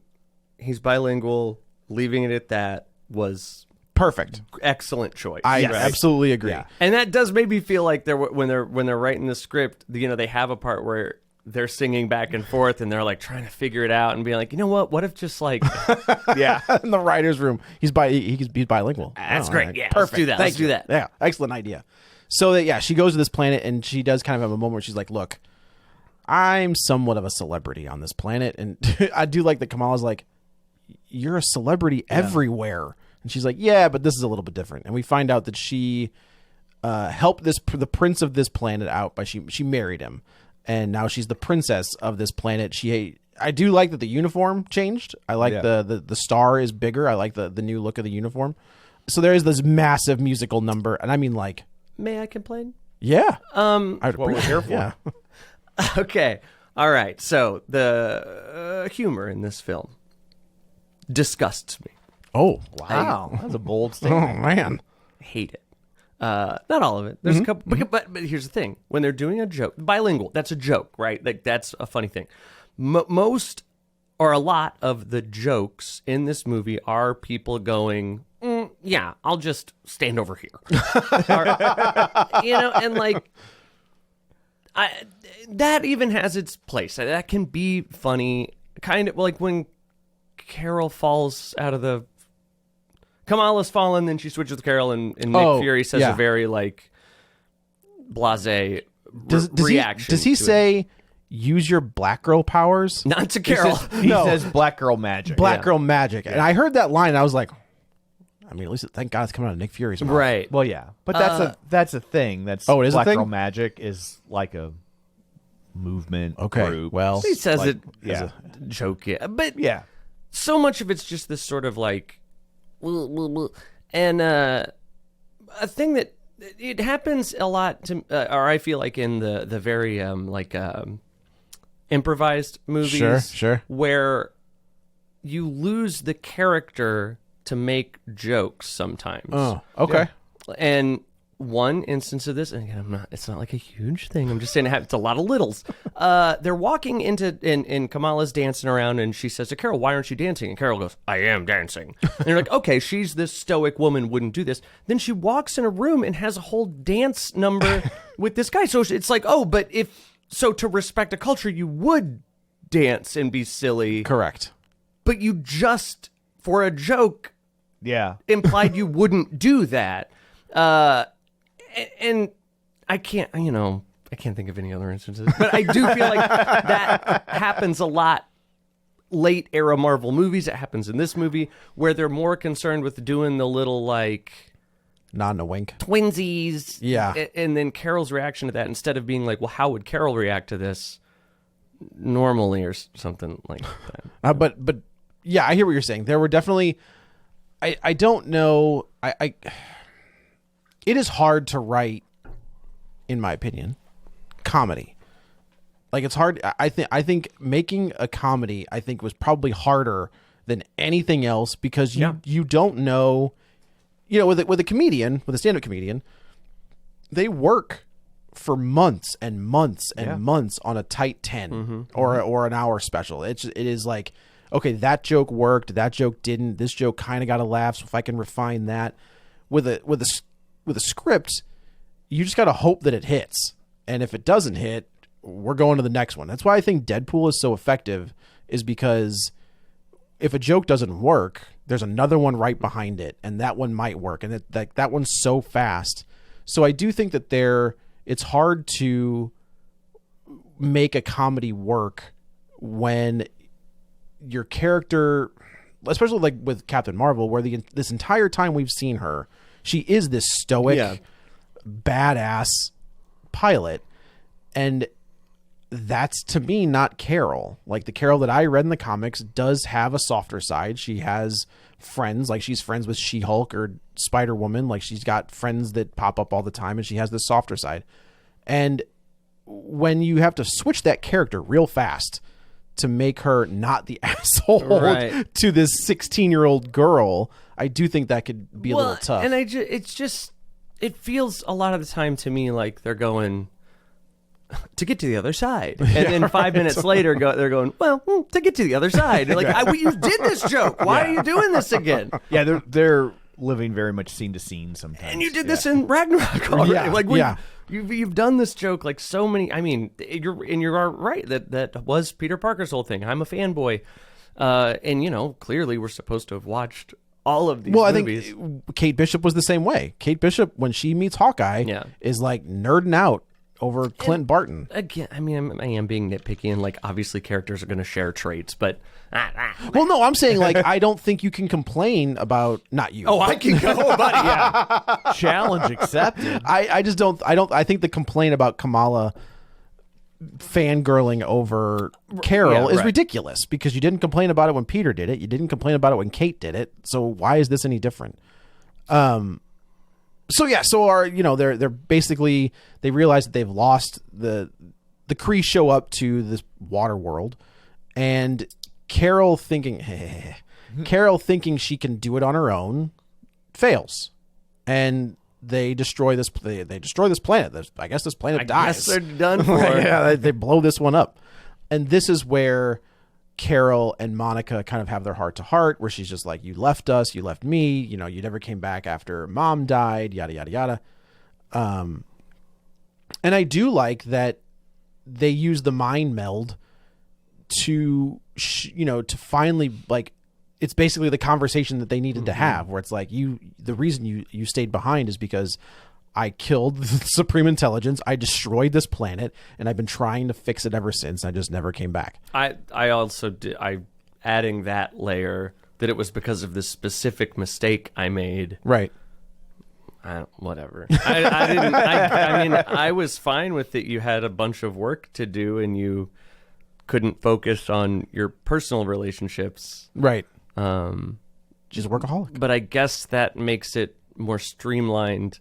he's bilingual, leaving it at that was Perfect. excellent choice. I absolutely agree. Yeah. And that does make me feel like when they're writing the script, they have a part where they're singing back and forth and they're like trying to figure it out and being like, you know what if just like Yeah. In the writer's room, he's bilingual. That's Oh, great. right. Yeah, Perfect. let's do that. Let's do that. Yeah, excellent idea. So she goes to this planet and she does kind of have a moment where she's like, "Look, I'm somewhat of a celebrity on this planet," and I do like that Kamala's like, "You're a celebrity everywhere," and she's like, "Yeah, but this is a little bit different." And we find out that she helped the prince of this planet out by she married him. And now she's the princess of this planet. I do like that the uniform changed. I like the star is bigger. I like the new look of the uniform. So there is this massive musical number, and I mean, like, May I complain? yeah. What we're here for. Yeah. Okay. All right. So the humor in this film disgusts me. Oh Wow. That's a bold oh statement. man. Hate it. Not all of it. There's a couple, but here's the thing: when they're doing a joke, bilingual, that's a joke, right? Like that's a funny thing. Most or a lot of the jokes in this movie are people going, "Yeah, I'll just stand over here," and like, that even has its place. That can be funny, kind of like when Carol falls out of the. Kamala's fallen, then she switches with Carol, and Nick Fury says a very like blasé reaction. Does he say use your black girl powers? Not to Carol. He says black girl magic. Black girl magic. And I heard that line and I was like, I mean, at least thank God it's coming out of Nick Fury's mouth. Right. Well, yeah. But that's a thing. That's it is a black thing? girl magic is like a movement Okay. group. Well, He says Like, it as a joke, but Yeah. so much of it's just this sort of like, and a thing that it happens a lot to, or I feel like in the very improvised movies, Sure. where you lose the character to make jokes sometimes. Oh, okay. And one instance of this, and again, it's not like a huge thing. I'm just saying it's a lot of littles. They're walking into, and Kamala's dancing around, and she says to Carol, "Why aren't you dancing?" And Carol goes, "I am dancing." And you're like, okay, she's this stoic woman, wouldn't do this. Then she walks in a room and has a whole dance number with this guy. So it's like, oh, but to respect a culture, you would dance and be silly. Correct. But you just, for a joke, Yeah. implied you wouldn't do that. And I can't think of any other instances, but I do feel like that happens a lot late era Marvel movies. It happens in this movie where they're more concerned with doing the little like Nod and a wink. twinsies. Yeah. And then Carol's reaction to that, instead of being like, well, how would Carol react to this normally or something like that? But yeah, I hear what you're saying. There were definitely, I don't know. It is hard to write, in my opinion, comedy. Like it's hard. I think making a comedy, I think, was probably harder than anything else because you don't know, with a comedian, with a stand-up comedian, they work for months and months and months on a tight 10 or an hour special. It is like, okay, that joke worked, that joke didn't, this joke kind of got a laugh, so if I can refine that. With a script, you just got to hope that it hits. And if it doesn't hit, we're going to the next one. That's why I think Deadpool is so effective, is because if a joke doesn't work, there's another one right behind it, and that one might work. And that one's so fast. So I do think that it's hard to make a comedy work when your character, especially like with Captain Marvel, where this entire time we've seen her, she is this stoic, badass pilot, and that's to me not Carol. Like the Carol that I read in the comics does have a softer side. She has friends, like she's friends with She-Hulk or Spider-Woman, like she's got friends that pop up all the time, and she has this softer side. And when you have to switch that character real fast to make her not the asshole to this 16-year-old girl, I do think that could be a little tough. And it feels a lot of the time to me like they're going to get to the other side, and then 5 minutes later they're going, well, to get to the other side. Like, you did this joke. Why are you doing this again? Yeah, they're living very much scene to scene sometimes. And you did this in Ragnarok already. You've done this joke like so many. I mean, you're right that was Peter Parker's whole thing. I'm a fanboy, and clearly we're supposed to have watched all of these movies. I think Kate Bishop was the same way. Kate Bishop, when she meets Hawkeye, is like nerding out over Clint Barton. Again, I mean, I am being nitpicky, and like obviously characters are going to share traits, but well, no, I'm saying like I don't think you can complain about not you. Oh, I can go, buddy. Yeah. Challenge accepted. I just don't. I think the complaint about Kamala fangirling over Carol is ridiculous, because you didn't complain about it when Peter did it. You didn't complain about it when Kate did it. So why is this any different? They're basically, they realize that they've lost the Kree show up to this water world, and Carol thinking she can do it on her own fails, and they destroy this. They destroy this planet. I guess this planet dies. I guess they're done for. They blow this one up, and this is where Carol and Monica kind of have their heart to heart, where she's just like, you left us, you left me, you never came back after Mom died, yada yada yada. And I do like that they use the mind meld to to finally, like, it's basically the conversation that they needed to have, where it's like, the reason you stayed behind is because I killed the Supreme Intelligence. I destroyed this planet, and I've been trying to fix it ever since. I just never came back. I also did. Adding that layer that it was because of this specific mistake I made. Right. Whatever. I didn't. I mean, I was fine with it. You had a bunch of work to do, and you couldn't focus on your personal relationships. Right. She's a workaholic. But I guess that makes it more streamlined.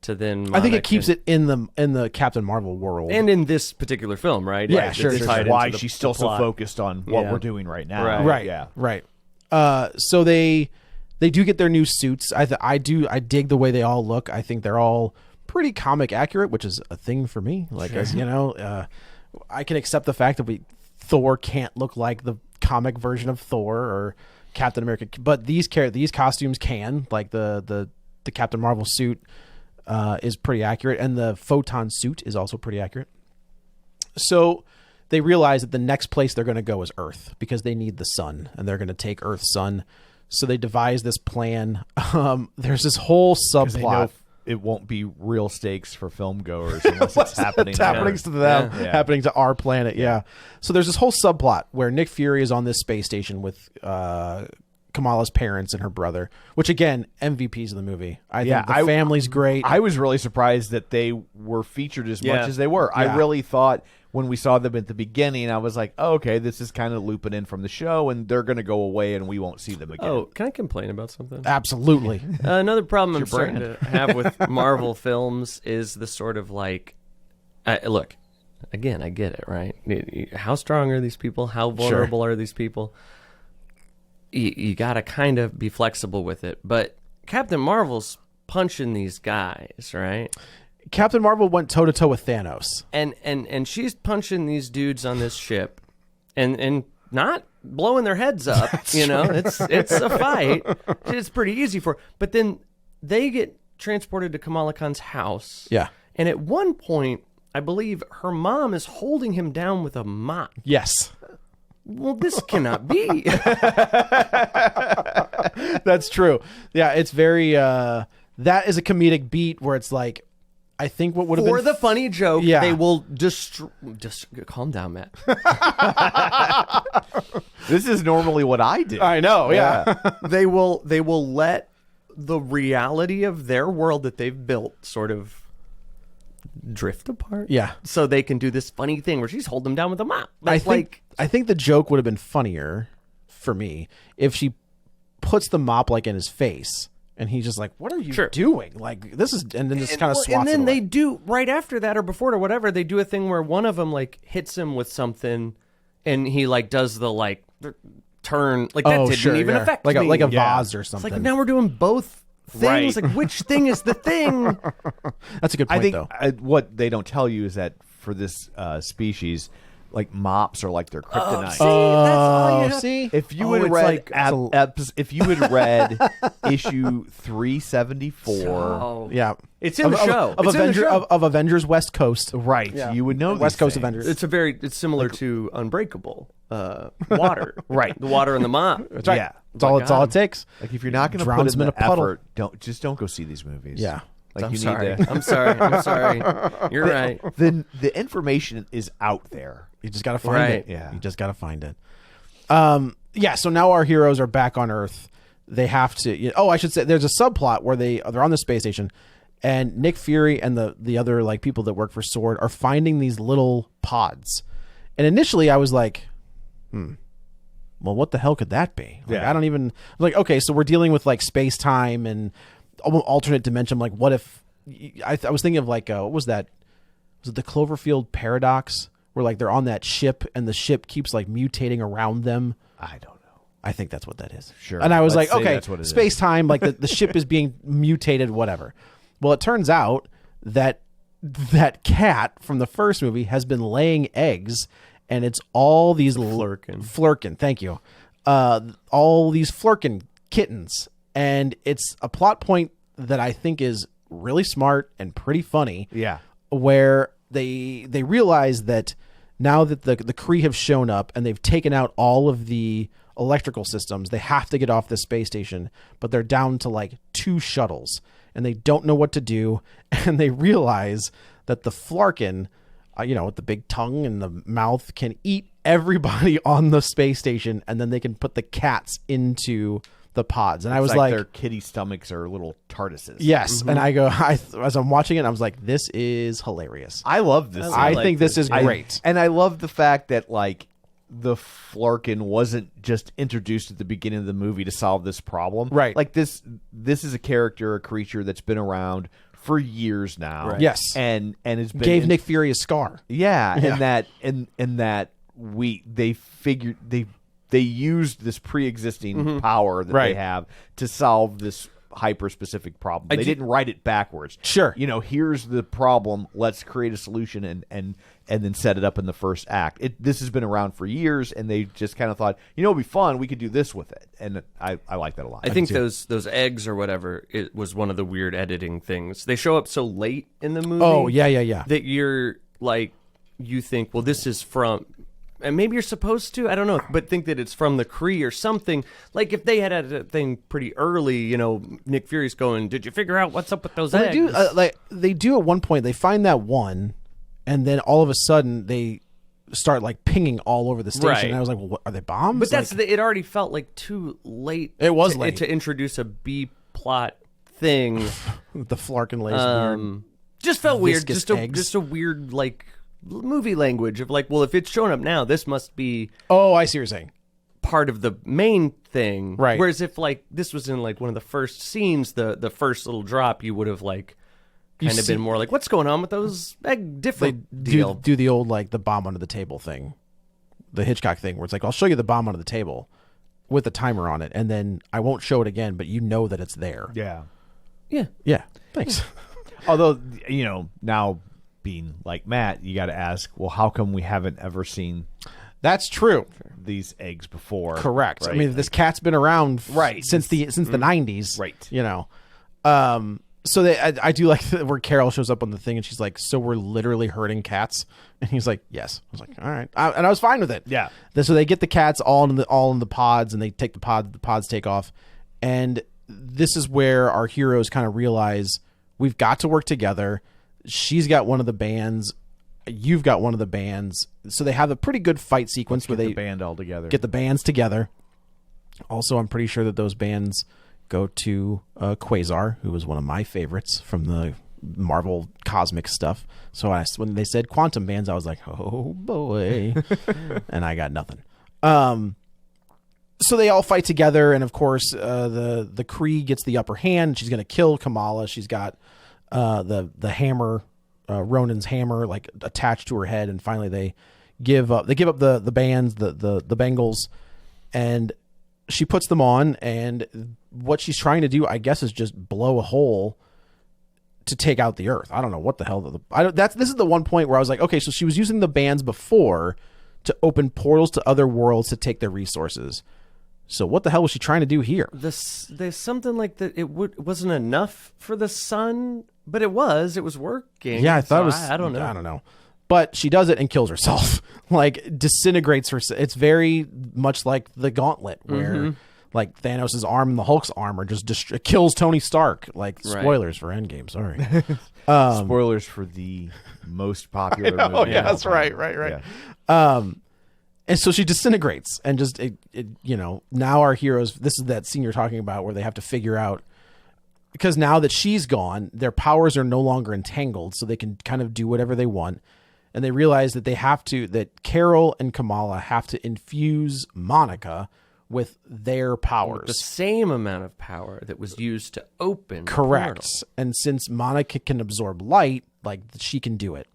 To then Monica. I think it keeps it in the Captain Marvel world, and in this particular film, right? Yeah, like, sure. That's why she's still so focused on what we're doing right now. Right. Yeah. Right. So they do get their new suits. I dig the way they all look. I think they're all pretty comic accurate, which is a thing for me. Like, as you know, I can accept the fact that Thor can't look like the comic version of Thor or Captain America, but these costumes can. Like the Captain Marvel suit is pretty accurate, and the photon suit is also pretty accurate. So they realize that the next place they're going to go is Earth, because they need the sun, and they're going to take Earth's sun. So they devise this plan. There's this whole subplot. It won't be real stakes for film goers unless it's happening. It's happening to them, happening to our planet. Yeah. So there's this whole subplot where Nick Fury is on this space station with Kamala's parents and her brother, which again, MVPs of the movie. I think the family's great. I was really surprised that they were featured as much as they were. Yeah. I really thought when we saw them at the beginning, I was like, oh, okay, this is kind of looping in from the show, and they're going to go away and we won't see them again. Oh, can I complain about something? Absolutely. Another problem I'm starting to have with Marvel films is the sort of like, look, again, I get it, right? How strong are these people? How vulnerable are these people? You got to kind of be flexible with it. But Captain Marvel's punching these guys, right? Captain Marvel went toe-to-toe with Thanos. And she's punching these dudes on this ship and not blowing their heads up. It's a fight. It's pretty easy for her. But then they get transported to Kamala Khan's house. Yeah. And at one point, I believe her mom is holding him down with a mop. Yes. Well, this cannot be. That's true. Yeah, it's very that is a comedic beat where it's like, I think what would have been For the funny joke, Yeah. they will just calm down, Matt. This is normally what I do. I know, yeah. they will let the reality of their world that they've built sort of drift apart. Yeah. So they can do this funny thing where she's holding them down with a mop. I That's think the joke would have been funnier for me if she puts the mop like in his face and he's just like, "What are you doing?" Like this is, and then just kind of swats and then it they away. do right after that or before it or whatever. They do a thing where one of them like hits him with something, and he like does the like turn like that didn't even affect like me. like a vase or It's something. like now we're doing both things. Right. Like which thing is the thing? That's a good I point, think though. what they don't tell you is that for this species, like mops are like their kryptonite. See, that's all you have. See, If you Oh, had it's read like- if you had read issue 374, Oh. yeah, It's in the show. of It's in the Avenger show. of Avengers West Coast. right? Yeah. You would know West these Coast things. Avengers. It's similar to Unbreakable water. Right. The water in the mop. That's right. Yeah. It's all. My It's all God. it takes. Like if you're not going to Drowns put in them in the a puddle. effort, don't go see these movies. Yeah. Like I'm you sorry. need to. I'm sorry. I'm sorry. You're right. Then the information is out there. You just got to find Right. it. Yeah. You just got to find it. Yeah. So now our heroes are back on Earth. They have to. I should say there's a subplot where they're on the space station, and Nick Fury and the other like people that work for SWORD are finding these little pods. And initially, I was like, well, what the hell could that be? Like, Yeah. I don't even like. Okay, so we're dealing with like space time and alternate dimension. Like, what if? I was thinking of like what was that? Was it the Cloverfield paradox? Where like they're on that ship and the ship keeps like mutating around them. I don't know. I think that's what that is. Sure. And I was Let's like, say okay, that's what it is. space time, like the ship is being mutated, whatever. Well, it turns out that cat from the first movie has been laying eggs, and it's all these Flurkin. Thank you. All these Flurkin kittens, and it's a plot point that I think is really smart and pretty funny. Yeah. Where they realize that now that the Kree have shown up and they've taken out all of the electrical systems, they have to get off the space station, but they're down to like 2 shuttles and they don't know what to do. And they realize that the Flarkin, with the big tongue and the mouth, can eat everybody on the space station, and then they can put the cats into the pods. And I was like, their kitty stomachs are little TARDISes. yes. And I go, as I'm watching it, I was like, this is hilarious. I love this. I like think this is I- great. And I love the fact that like the Flarkin wasn't just introduced at the beginning of the movie to solve this problem. Right. Like this is a character, a creature that's been around for years now. Right. Yes. And it's been Gave Nick Fury a scar. Yeah, Yeah. and that they figured they used this pre-existing power that Right. they have to solve this hyper-specific problem. They didn't write it backwards. Sure. Here's the problem. Let's create a solution and then set it up in the first act. This has been around for years, and they just kind of thought, it'd be fun. We could do this with it, and I like that a lot. I think those eggs or whatever, it was one of the weird editing things. They show up so late in the movie. Oh, yeah. That you're like, you think, well, this is from, and maybe you're supposed to, I don't know, but think that it's from the Kree or something. Like if they had a thing pretty early, Nick Fury's going, did you figure out what's up with those Well, eggs? they do at one point. They find that one, and then all of a sudden they start like pinging all over the station. Right. And I was like, well, what, are they bombs? But that's like, it already felt like too late. It was late. to introduce a B plot thing. the Flarkin lays weird. Just felt weird. Viscous eggs. Just a weird like movie language of like, well, if it's showing up now, this must be Oh, I see what you're saying. part of the main thing. Right. Whereas if like this was in like one of the first scenes, the first little drop, you would have like kind of see- been more like, what's going on with those egg They different deal? do the old like the bomb under the table thing, the Hitchcock thing, where it's like, I'll show you the bomb under the table with a timer on it, and then I won't show it again, but you know that it's there. yeah. Yeah. Yeah. Thanks. Although, now being like Matt, you got to ask, well, how come we haven't ever seen That's true. these eggs before? Correct. Right? I mean, this cat's been around Right. since the 90s. Right. So I do like where Carol shows up on the thing and she's like, so we're literally hurting cats, and he's like, yes. I was like, all right, and I was fine with it. Yeah. So they get the cats all in the pods, and they take the pods take off, and this is where our heroes kind of realize we've got to work together. She's got one of the bands. You've got one of the bands. So they have a pretty good fight sequence where they the band all together. get the bands together. Also, I'm pretty sure that those bands go to Quasar, who was one of my favorites from the Marvel cosmic stuff. So when they said quantum bands, I was like, oh boy. And I got nothing. So they all fight together, and of course, the Kree gets the upper hand. She's going to kill Kamala. She's got the hammer, Ronan's hammer, like attached to her head, and finally they give up. They give up the bands, the bangles, and she puts them on. And what she's trying to do, I guess, is just blow a hole to take out the Earth. I don't know what the hell. This is the one point where I was like, okay, so she was using the bands before to open portals to other worlds to take their resources. So what the hell was she trying to do here? There's something like that. It wasn't enough for the sun, but it was working. Yeah, I thought it was. I don't know. I don't know. But she does it and kills herself. Like disintegrates herself. It's very much like the Gauntlet, where like Thanos' arm and the Hulk's arm are just kills Tony Stark. Like spoilers for Endgame. Sorry. Spoilers for the most popular movie. Oh yeah, that's right. Yeah. And so she disintegrates, and just now our heroes. This is that scene you're talking about where they have to figure out, because now that she's gone, their powers are no longer entangled, so they can kind of do whatever they want. And they realize that that Carol and Kamala have to infuse Monica with their powers. The same amount of power that was used to open the Correct. portal. And since Monica can absorb light, like she can do it.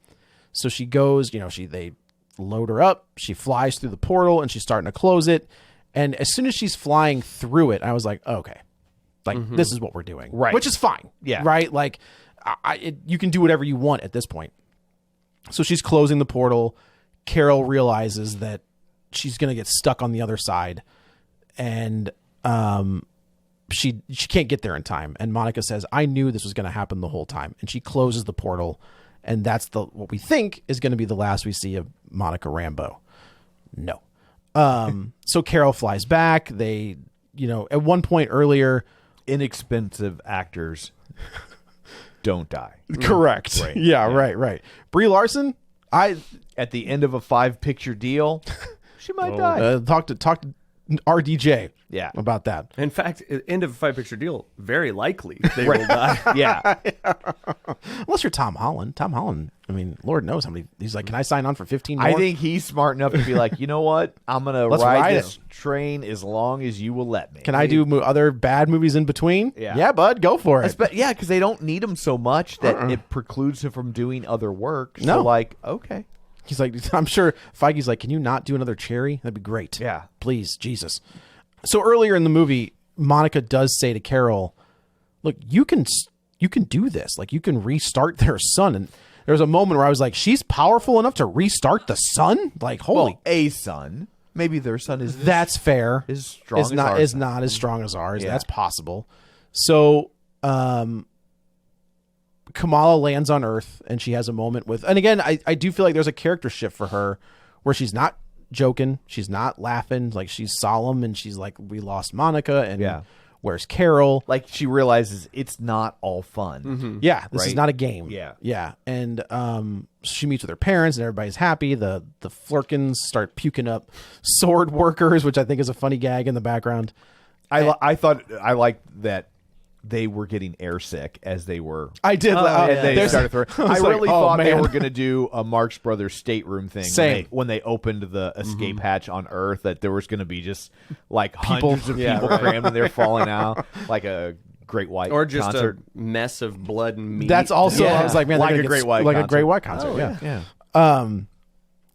So she goes, they load her up, she flies through the portal, and she's starting to close it. And as soon as she's flying through it, I was like, okay, like this is what we're doing. Right. Which is fine. Yeah. Right? Like you can do whatever you want at this point. So she's closing the portal. Carol realizes that she's going to get stuck on the other side, and she can't get there in time. And Monica says, I knew this was going to happen the whole time. And she closes the portal, and that's what we think is going to be the last we see of Monica Rambeau. No. So Carol flies back. They, at one point earlier, Inexpensive actors don't die. correct. Right. Yeah, right. Brie Larson, At the end of a 5-picture deal, she might die. talk to RDJ Yeah. about that. In fact, at the end of a 5-picture deal, very likely they will die. Yeah. Unless you're Tom Holland. Tom Holland, I mean, Lord knows how many. He's like, can I sign on for 15 more? I think he's smart enough to be like, you know what? I'm going to Let's ride ride this it. train as long as you will let me. Can I do other bad movies in between? Yeah. Bud, go for it. Yeah, because they don't need him so much that it precludes him from doing other work. No. So, like, okay. He's like, I'm sure Feige's like, can you not do another Cherry? That'd be great. Yeah. Please, Jesus. So earlier in the movie, Monica does say to Carol, look, you can do this. Like, you can restart their sun. And there was a moment where I was like, she's powerful enough to restart the sun? Like, holy. Well, a son. Maybe their son is That's fair. is strong as ours. Is not as strong as ours. Yeah. That's possible. So Kamala lands on Earth, and she has a moment with, and again, I do feel like there's a character shift for her where she's not joking, she's not laughing, like she's solemn, and she's like, we lost Monica, and where's Carol? Like, she realizes it's not all fun. Yeah, this is Right? not a game. Yeah. And she meets with her parents, and everybody's happy. The Flurkins start puking up sword workers, which I think is a funny gag in the background. I thought I liked that they were getting airsick as they were. I did. And they started throwing. I was like, really oh, thought they man. were going to do a Marx Brothers stateroom thing. Same. When they opened the escape hatch on Earth, that there was going to be just like People- hundreds of people crammed and they're falling out like a Great White Or just concert. a mess of blood and meat. That's also, I was like, man, Like they're a gonna Great get White like a concert. Great White concert. Oh, yeah.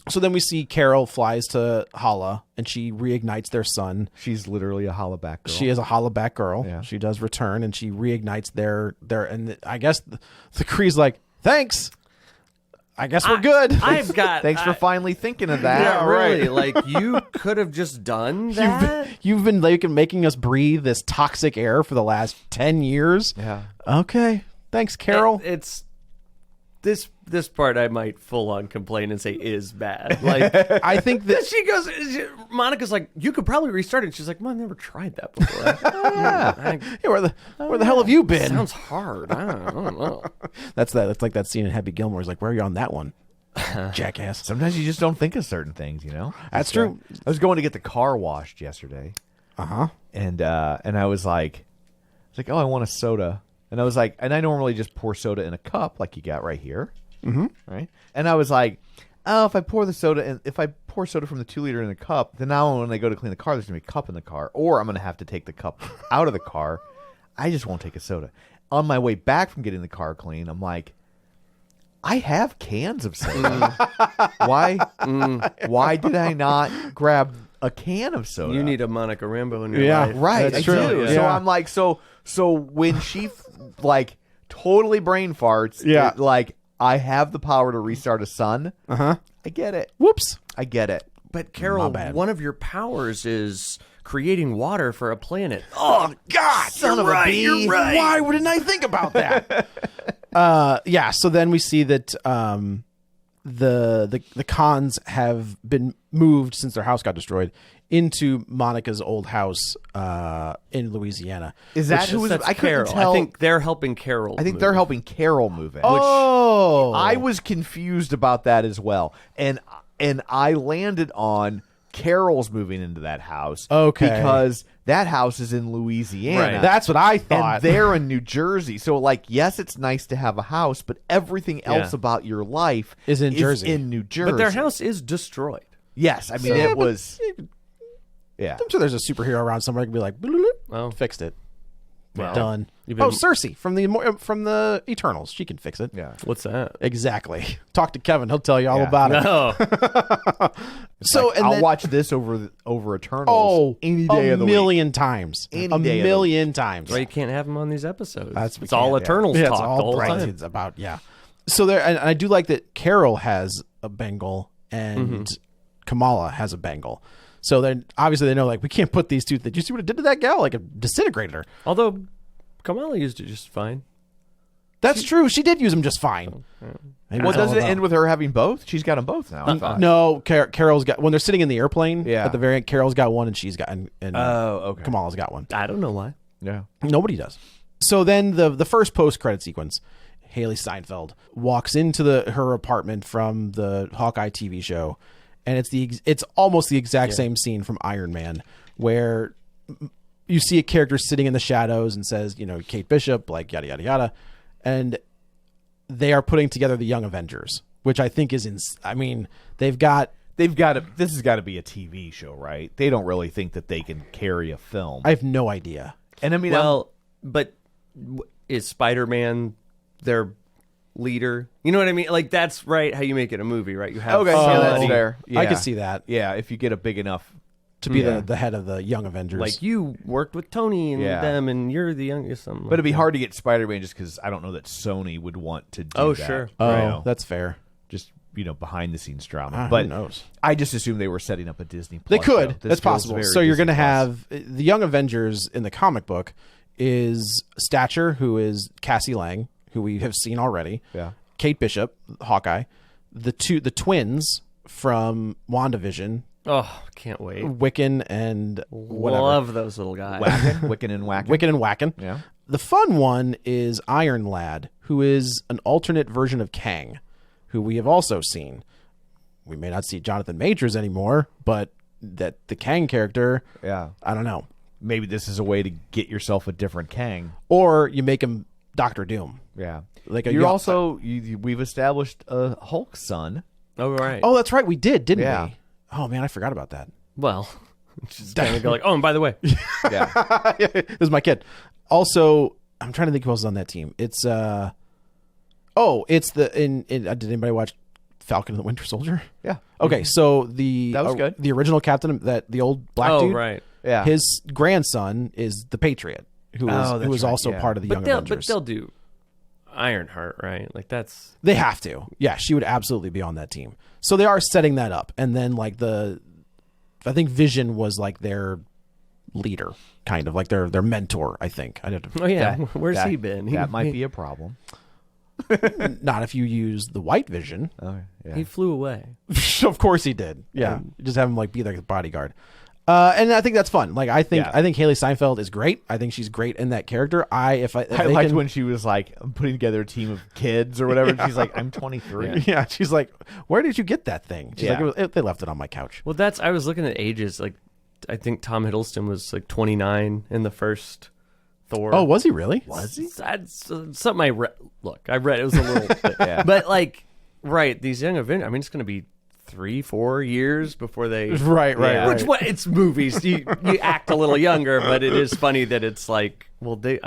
So then we see Carol flies to Hala, and she reignites their sun. She's literally a hollaback girl. She is a Hollaback girl. Yeah. She does return, and she reignites their and I guess the Kree's like, thanks. I guess we're good. I've got. Thanks for finally thinking of that. Yeah, really. Like, you could have just done that. You've been making us breathe this toxic air for the last 10 years. Yeah. Okay. Thanks, Carol. This part I might full on complain and say is bad. Like I think that she goes, Monica's like, you could probably restart it. She's like, well, I've never tried that before. Hey, where the hell have you been? Sounds hard. I don't know. That's like that scene in Happy Gilmore. He's like, where are you on that one, jackass? Sometimes you just don't think of certain things, you know? That's true. I was going to get the car washed yesterday. And I was like, oh, I want a soda. And I was like, and I normally just pour soda in a cup like you got right here. Mm-hmm. Right. And I was like, oh, if I pour soda from the 2-liter in the cup, then now when I go to clean the car, there's going to be a cup in the car, or I'm going to have to take the cup out of the car. I just won't take a soda. On my way back from getting the car clean, I'm like, I have cans of soda. Why did I not grab a can of soda? You need a Monica Rambeau in your life. Right. That's I true. do. Yeah. So I'm like, so when she like totally brain farts, like I have the power to restart a sun. I get it. Whoops. I get it. But Carol, one of your powers is creating water for a planet. Oh God, Son of a bee. You're right. Why didn't I think about that? So then we see that the Khans have been moved since their house got destroyed into Monica's old house in Louisiana. Is that who was? That's I couldn't Carol. tell. I think they're helping Carol. I think they're helping Carol move in. Oh, I was confused about that as well, and I landed on Carol's moving into that house. Okay. Because that house is in Louisiana. Right. that's what I thought. And they're in New Jersey. So, like, yes, it's nice to have a house, but everything else about your life Is in Jersey. in New Jersey. But their house is destroyed. Yes. I mean, it was... Yeah. I'm sure there's a superhero around somewhere who can be like, bloop, bloop, fixed it. Well, Done. you've been- Cersei from the Eternals. She can fix it. Yeah. What's that? Exactly. Talk to Kevin. He'll tell you all about it. No. So and I'll then, watch this over Eternals any day a of the week. million times. Any A day of the million times. Well, you can't have them on these episodes. We It's all can't, Eternals yeah, talk it's all the whole right. time. It's about So there, and I do like that Carol has a Bengal and Kamala has a Bengal. So then obviously they know, like, we can't put these two. Did you see what it did to that gal? Like, it disintegrated her. Although Kamala used it just fine. That's true. She did use them just fine. Maybe Well, it's all doesn't it about- end with her having both? She's got them both now. I thought. No, Carol's got, when they're sitting in the airplane Yeah. at the very end, Carol's got one and she's got, and okay. Kamala's got one. I don't know why. Yeah. Nobody does. So then the first post-credit sequence, Haley Steinfeld walks into her apartment from the Hawkeye TV show, and it's almost the exact same scene from Iron Man, where you see a character sitting in the shadows and says, Kate Bishop, like yada yada yada, and they are putting together the Young Avengers, which I think is they've got to. This has got to be a TV show, right? They don't really think that they can carry a film. I have no idea. And I mean, But is Spider-Man their leader? You know what I mean? Like, that's right how you make it a movie, right? You have okay, yeah, that's fair. I Yeah. can see that Yeah, if you get a big enough to be the head of the Young Avengers. like you worked with Tony and Yeah. them, and you're the youngest. Something But it'd be hard to get Spider-Man just because I don't know that Sony would want to do Oh, that. sure. oh, that's fair. Just, behind the scenes drama. Who But knows? I just assumed they were setting up a Disney Plus They could. show. This That's feels possible. very So you're going to Disney have the Young Avengers in the comic book is Stature, who is Cassie Lang, who we have seen already. Yeah. Kate Bishop, Hawkeye. The twins from WandaVision, Oh, can't wait. Wiccan and whatever. Love those little guys. Wiccan and Whacken. Wiccan and Whacken. Yeah. The fun one is Iron Lad, who is an alternate version of Kang, who we have also seen. We may not see Jonathan Majors anymore, but that the Kang character, Yeah. I don't know. Maybe this is a way to get yourself a different Kang. Or you make him Doctor Doom. Yeah. Like You're also, we've established a Hulk son. Oh, right. Oh, that's right. We did, didn't Yeah. we? Oh, man, I forgot about that. Well, just kind of go like, oh, and by the way, Yeah. This is my kid. Also, I'm trying to think who else is on that team. It's did anybody watch Falcon and the Winter Soldier? Yeah. Okay, so That was good. The original captain, the old black oh, dude, right. Yeah. his grandson is the Patriot, who that's was right, also yeah. part of the Young But Avengers. they'll do Ironheart, right? Like that's They have to. Yeah, she would absolutely be on that team. So they are setting that up. And then like I think Vision was like their leader, kind of like their mentor, I think. I'd have to, oh yeah. That- Where's that- he been? That might be a problem. Not if you use the white vision. Oh, yeah. He flew away. Of course he did. Yeah. Just have him like be like the bodyguard. And I think that's fun. Like I think Haley Steinfeld is great. I think she's great in that character. I liked when she was like putting together a team of kids or whatever. She's like, I'm 23. Yeah. She's like, where did you get that thing? She's like, they left it on my couch. Well, I was looking at ages. Like, I think Tom Hiddleston was like 29 in the first Thor. Oh, was he really? Was he? That's something I read. Look, I read it was a little bit, but like, right, these young Avengers. I mean, it's going to be 3-4 years before they right. Which it's movies. You act a little younger, but it is funny that it's like, well, they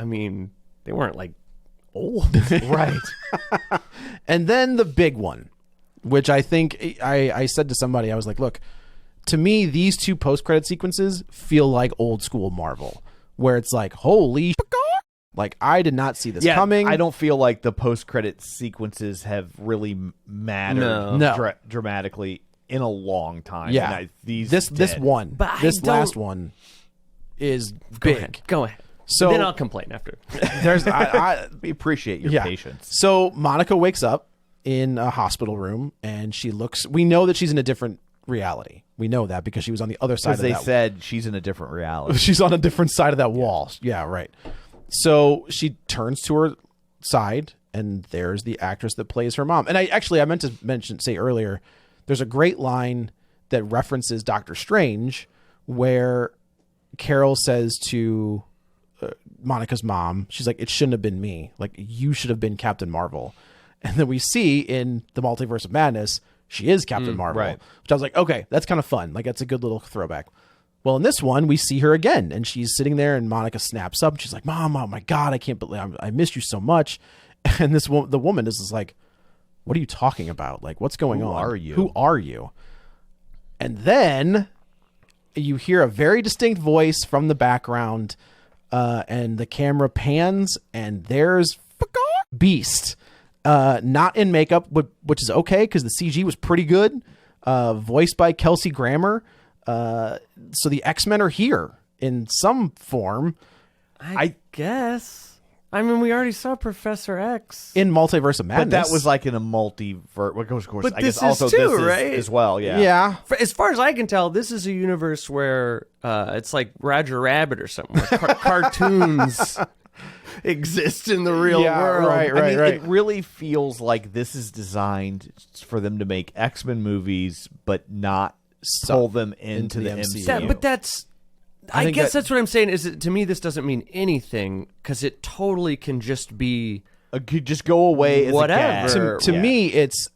weren't like old, Right. And then the big one, which I think I said to somebody, I was like, look, to me, these two post-credit sequences feel like old school Marvel, where it's like, holy like I did not see this coming. I don't feel like the post-credit sequences have really mattered dramatically in a long time. Yeah. And this one, But this last one is big. Go ahead. So then I'll complain after. There's we appreciate your patience. So Monica wakes up in a hospital room and we know that she's in a different reality. We know that because she was on the other side of that. Because they said she's in a differerent reality. She's on a different side of that wall. Yeah, right. So she turns to her side and there's the actress that plays her mom. And I meant to say earlier, there's a great line that references Doctor Strange where Carol says to Monica's mom, she's like, it shouldn't have been me. Like, you should have been Captain Marvel. And then we see in the Multiverse of Madness, she is Captain Marvel. right. Which I was like, okay, that's kind of fun. Like, that's a good little throwback. Well, in this one, we see her again, and she's sitting there, and Monica snaps up, and she's like, Mom, oh my God, I can't believe I missed you so much. And the woman is just like, what are you talking about? Like, what's going on? Who are you? And then you hear a very distinct voice from the background, and the camera pans, and there's Beast. Not in makeup, which is okay because the CG was pretty good. Voiced by Kelsey Grammer. So the X-Men are here in some form. I guess. I mean, we already saw Professor X in Multiverse of Madness. But that was like in a multiverse. Of course, but I this guess also is too, this right? is as well. Yeah. Yeah. As far as I can tell, this is a universe where it's like Roger Rabbit or something, where cartoons exist in the real world. Right. It really feels like this is designed for them to make X-Men movies, but not pull them into the MCU. But that's... I guess that's what I'm saying. Is that to me, this doesn't mean anything because it totally can just be could just go away. Whatever. To me, it's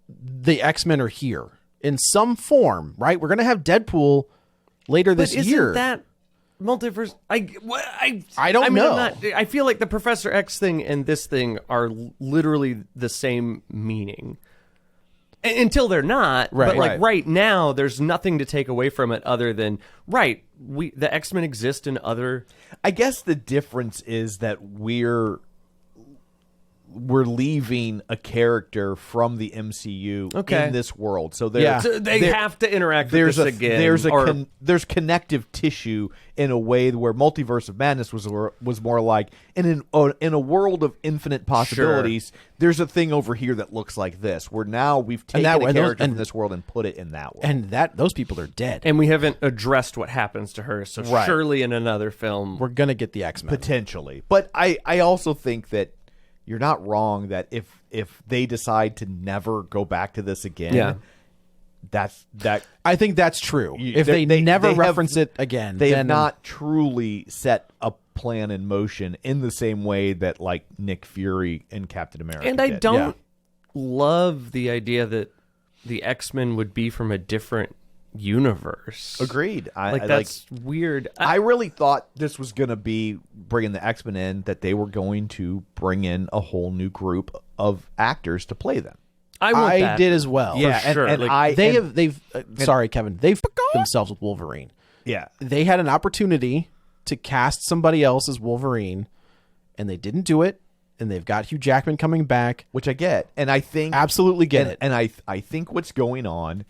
the X-Men are here in some form, right? We're gonna have Deadpool later this year. Isn't that multiverse? I don't know. I feel like the Professor X thing and this thing are literally the same meaning. Until they're not, but like right now, there's nothing to take away from it other than the X-Men exist in other. I guess the difference is that we're leaving a character from the MCU in this world, so they have to interact with this again. There's connective tissue in a way where Multiverse of Madness was more like in a world of infinite possibilities. Sure. There's a thing over here that looks like this. Where now we've taken a character from this world and put it in that world, and those people are dead, and we haven't addressed what happens to her. So surely in another film, we're gonna get the X-Men potentially. But I also think that you're not wrong that if they decide to never go back to this again, I think that's true. If they never reference it again, they have not truly set a plan in motion in the same way that like Nick Fury and Captain America and did. I don't love the idea that the X-Men would be from a different universe. Agreed. That's weird. I really thought this was going to be bringing the X-Men in, that they were going to bring in a whole new group of actors to play them. I did as well. Yeah, for sure. Sorry, Kevin. They've themselves with Wolverine. Yeah, they had an opportunity to cast somebody else as Wolverine, and they didn't do it. And they've got Hugh Jackman coming back, which I get, and I think absolutely get it. And I think what's going on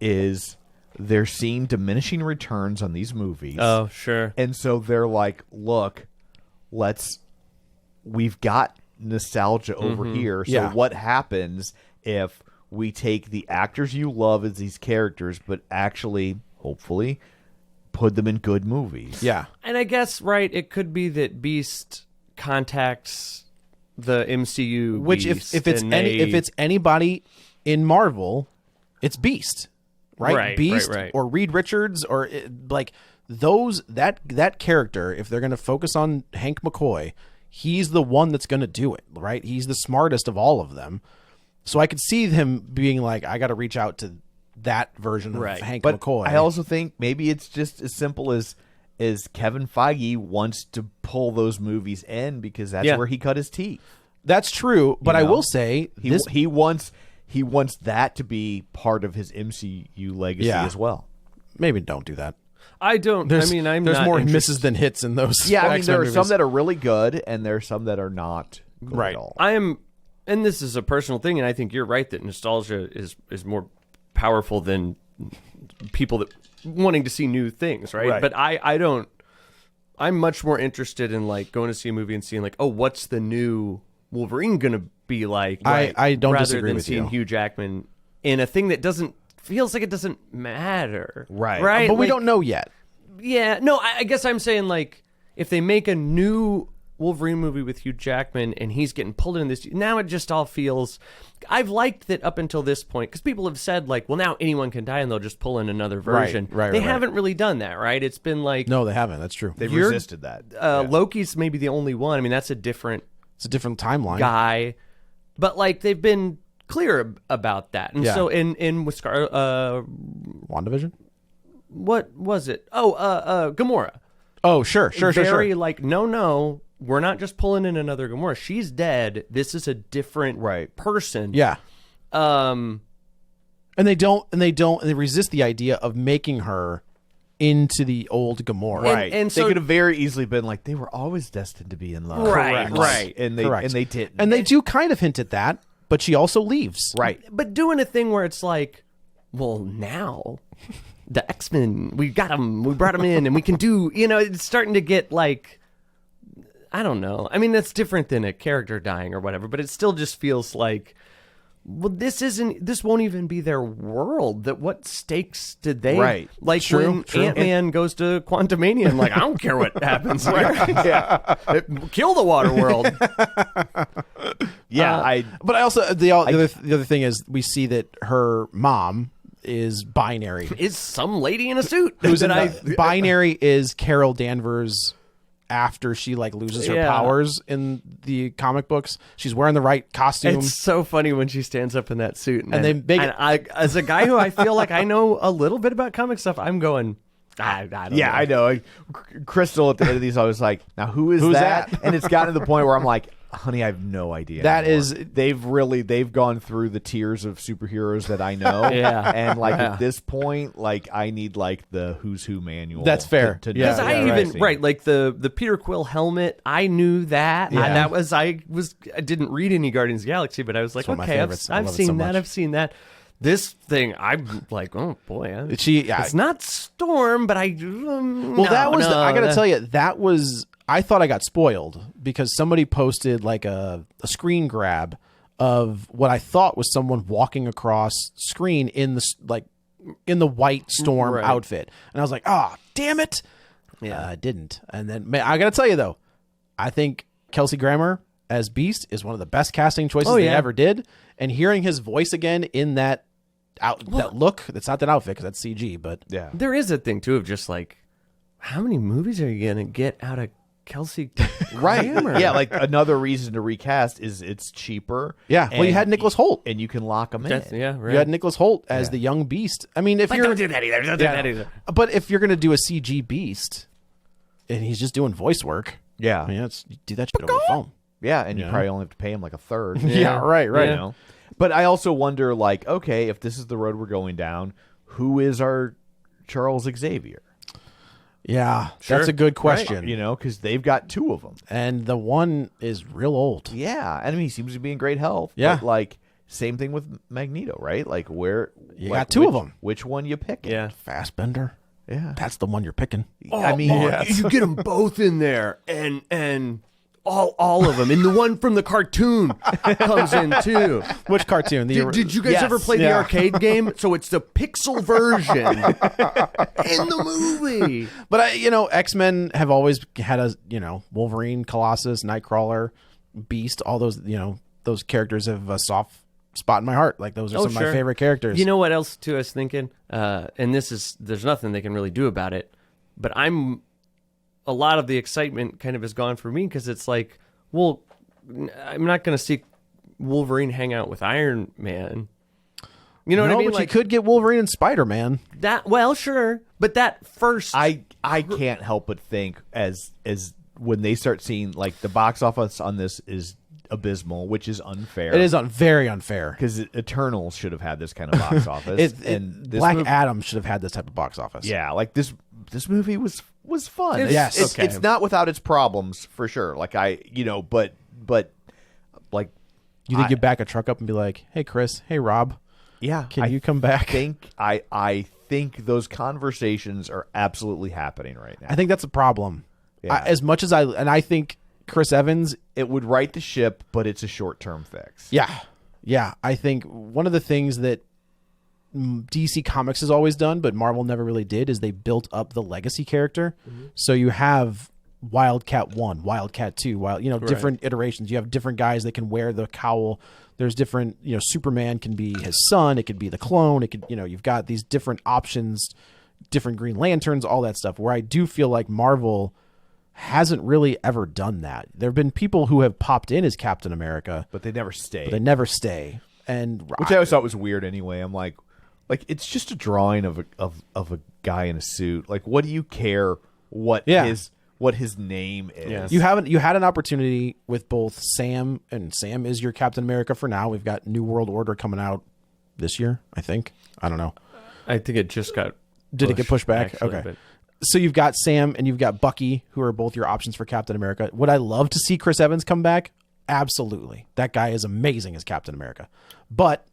is they're seeing diminishing returns on these movies. Oh, sure. And so they're like, look, we've got nostalgia over here. So Yeah. what happens if we take the actors you love as these characters, but actually, hopefully, put them in good movies? Yeah. And I guess, right, it could be that Beast contacts the MCU. Which Beast if it's and if it's anybody in Marvel, it's Beast, right? Right, Beast right. or Reed Richards or like those that character. If they're going to focus on Hank McCoy, he's the one that's going to do it, right? He's the smartest of all of them. So I could see him being like, I got to reach out to that version of Hank But McCoy. I also think maybe it's just as simple as Kevin Feige wants to pull those movies in because that's where he cut his teeth. That's true, but You I know? will say He wants that to be part of his MCU legacy as well. maybe don't do that. I don't. There's I'm there's not more interested. misses than hits in those. Yeah, I mean, X-Men there are movies. some that are really good, and there are some that are not good Right. at all. I am, and this is a personal thing, and I think you're right that nostalgia is more powerful than people that wanting to see new things, right? But I don't. I'm much more interested in like going to see a movie and seeing like, oh, what's the new Wolverine gonna be like? I don't rather disagree than with seeing you. Hugh Jackman in a thing that feels like it doesn't matter, Right. But we Like, don't know yet. Yeah, no, I guess I'm saying like if they make a new Wolverine movie with Hugh Jackman and he's getting pulled into this, now it just all feels. I've liked that up until this point because people have said like, well, now anyone can die and they'll just pull in another version. Right, they right. haven't really done that, right? It's been like No, they haven't. That's true. They've You're- resisted that. Loki's maybe the only one. I mean, that's a different It's a different timeline. guy, but like they've been clear about that. And Yeah. so in with WandaVision? what was it? Oh, Gamora. Oh, sure. Very like no, we're not just pulling in another Gamora. She's dead. This is a different person. Yeah. Um. And they resist the idea of making her into the old Gamora. Right. and they so- could have very easily been like, they were always destined to be in love. Right, right. And they Correct. and they didn't. And they do kind of hint at that, but she also leaves. right. But doing a thing where it's like, well, now the X-Men, we got them, we brought them in, and we can do. It's starting to get like, I don't know. I mean, that's different than a character dying or whatever, but it still just feels like. Well, this won't even be their world. That what stakes did they like True. when Ant-Man goes to Quantumania? I'm like, I don't care what happens. Kill the water world. Yeah. But I also the other thing is we see that her mom is binary. Is some lady in a suit? Binary is Carol Danvers after she like loses her Yeah. powers in the comic books. She's wearing the right costume. It's so funny when she stands up in that suit, And they make it- I, as a guy who I feel like I know a little bit about comic stuff, I'm going. I don't know. I know. Crystal at the end of these, I was like, now who's that? And it's gotten to the point where I'm like, honey, I have no idea. That anymore. They've gone through the tiers of superheroes that I know. Yeah. And like Yeah. at this point, like I need like the who's who manual. That's fair. To Yeah. know Because I what even I'm seeing. like the Peter Quill helmet. I knew that. Yeah. I didn't read any Guardians of the Galaxy, but I was like, one of my okay, favorites. I I've love it seen so that. much. I've seen that. This thing, I'm like, oh boy, It's not Storm, but I. Well, that was I gotta tell you, that was I thought I got spoiled because somebody posted like a screen grab of what I thought was someone walking across screen in the white Storm Right. outfit, and I was like, oh damn it, I didn't. And then I gotta tell you though, I think Kelsey Grammer as Beast is one of the best casting choices they ever did, and hearing his voice again in that that look, that's not that outfit because that's CG, but Yeah. There is a thing too of just like, how many movies are you gonna get out of Kelsey? Grammer? Yeah, like another reason to recast is it's cheaper. yeah. Well, you had Nicholas Holt. and you can lock them in. Yeah, right. You had Nicholas Holt as the young Beast. I mean, if But you're don't do that either. Don't do that either. but if you're gonna do a CG Beast and he's just doing voice work, Yeah. I mean, you do that shit over the phone. Yeah, and you Yeah. probably only have to pay him like a third. Yeah, right. You know? But I also wonder, like, okay, if this is the road we're going down, who is our Charles Xavier? Yeah, Sure. that's a good question. You know, because they've got two of them. And the one is real old. Yeah, and I mean, he seems to be in great health. Yeah. But, like, same thing with Magneto, right? Like, where You like, got two of which- them. Which one you picking? Yeah. Fassbender. Yeah. That's the one you're picking. I mean, you get them both in there, and all of them, and the one from the cartoon comes in too. Which cartoon? Did you guys Yes. ever play the arcade game? So it's the pixel version in the movie. But X-Men have always had Wolverine, Colossus, Nightcrawler, Beast. All those those characters have a soft spot in my heart. Like those are some of my favorite characters. You know what else too? I was thinking, and there's nothing they can really do about it. But a lot of the excitement kind of is gone for me because it's like, well, I'm not going to see Wolverine hang out with Iron Man. You know what I mean? But you could get Wolverine and Spider-Man. Well, sure, but that first, I can't help but think as when they start seeing like the box office on this is abysmal, which is unfair. It is very unfair because Eternals should have had this kind of box office, and Black Adam should have had this type of box office. Yeah, like this movie was fun. It's not without its problems for sure. Like but like you think you back a truck up and be like, "Hey, Chris. Hey, Rob. Yeah, can you come back?" I think those conversations are absolutely happening right now. I think that's a problem. Yeah. As much as I think Chris Evans, it would right the ship, but it's a short-term fix. Yeah. I think one of the things that DC Comics has always done, but Marvel never really did, is they built up the legacy character. Mm-hmm. So you have Wildcat 1, Wildcat 2, different iterations. You have different guys that can wear the cowl. There's different, Superman can be his son. It could be the clone. It could, you've got these different options, different Green Lanterns, all that stuff, where I do feel like Marvel hasn't really ever done that. There have been people who have popped in as Captain America, but they never stay. And which I always thought was weird anyway. I'm like it's just a drawing of a guy in a suit. Like, what do you care what his name is? Yeah. You had an opportunity with both Sam, and Sam is your Captain America for now. We've got New World Order coming out this year, I think. I don't know. I think it just got Did it get pushed back? Actually, okay. So you've got Sam and you've got Bucky, who are both your options for Captain America. Would I love to see Chris Evans come back? Absolutely. That guy is amazing as Captain America. But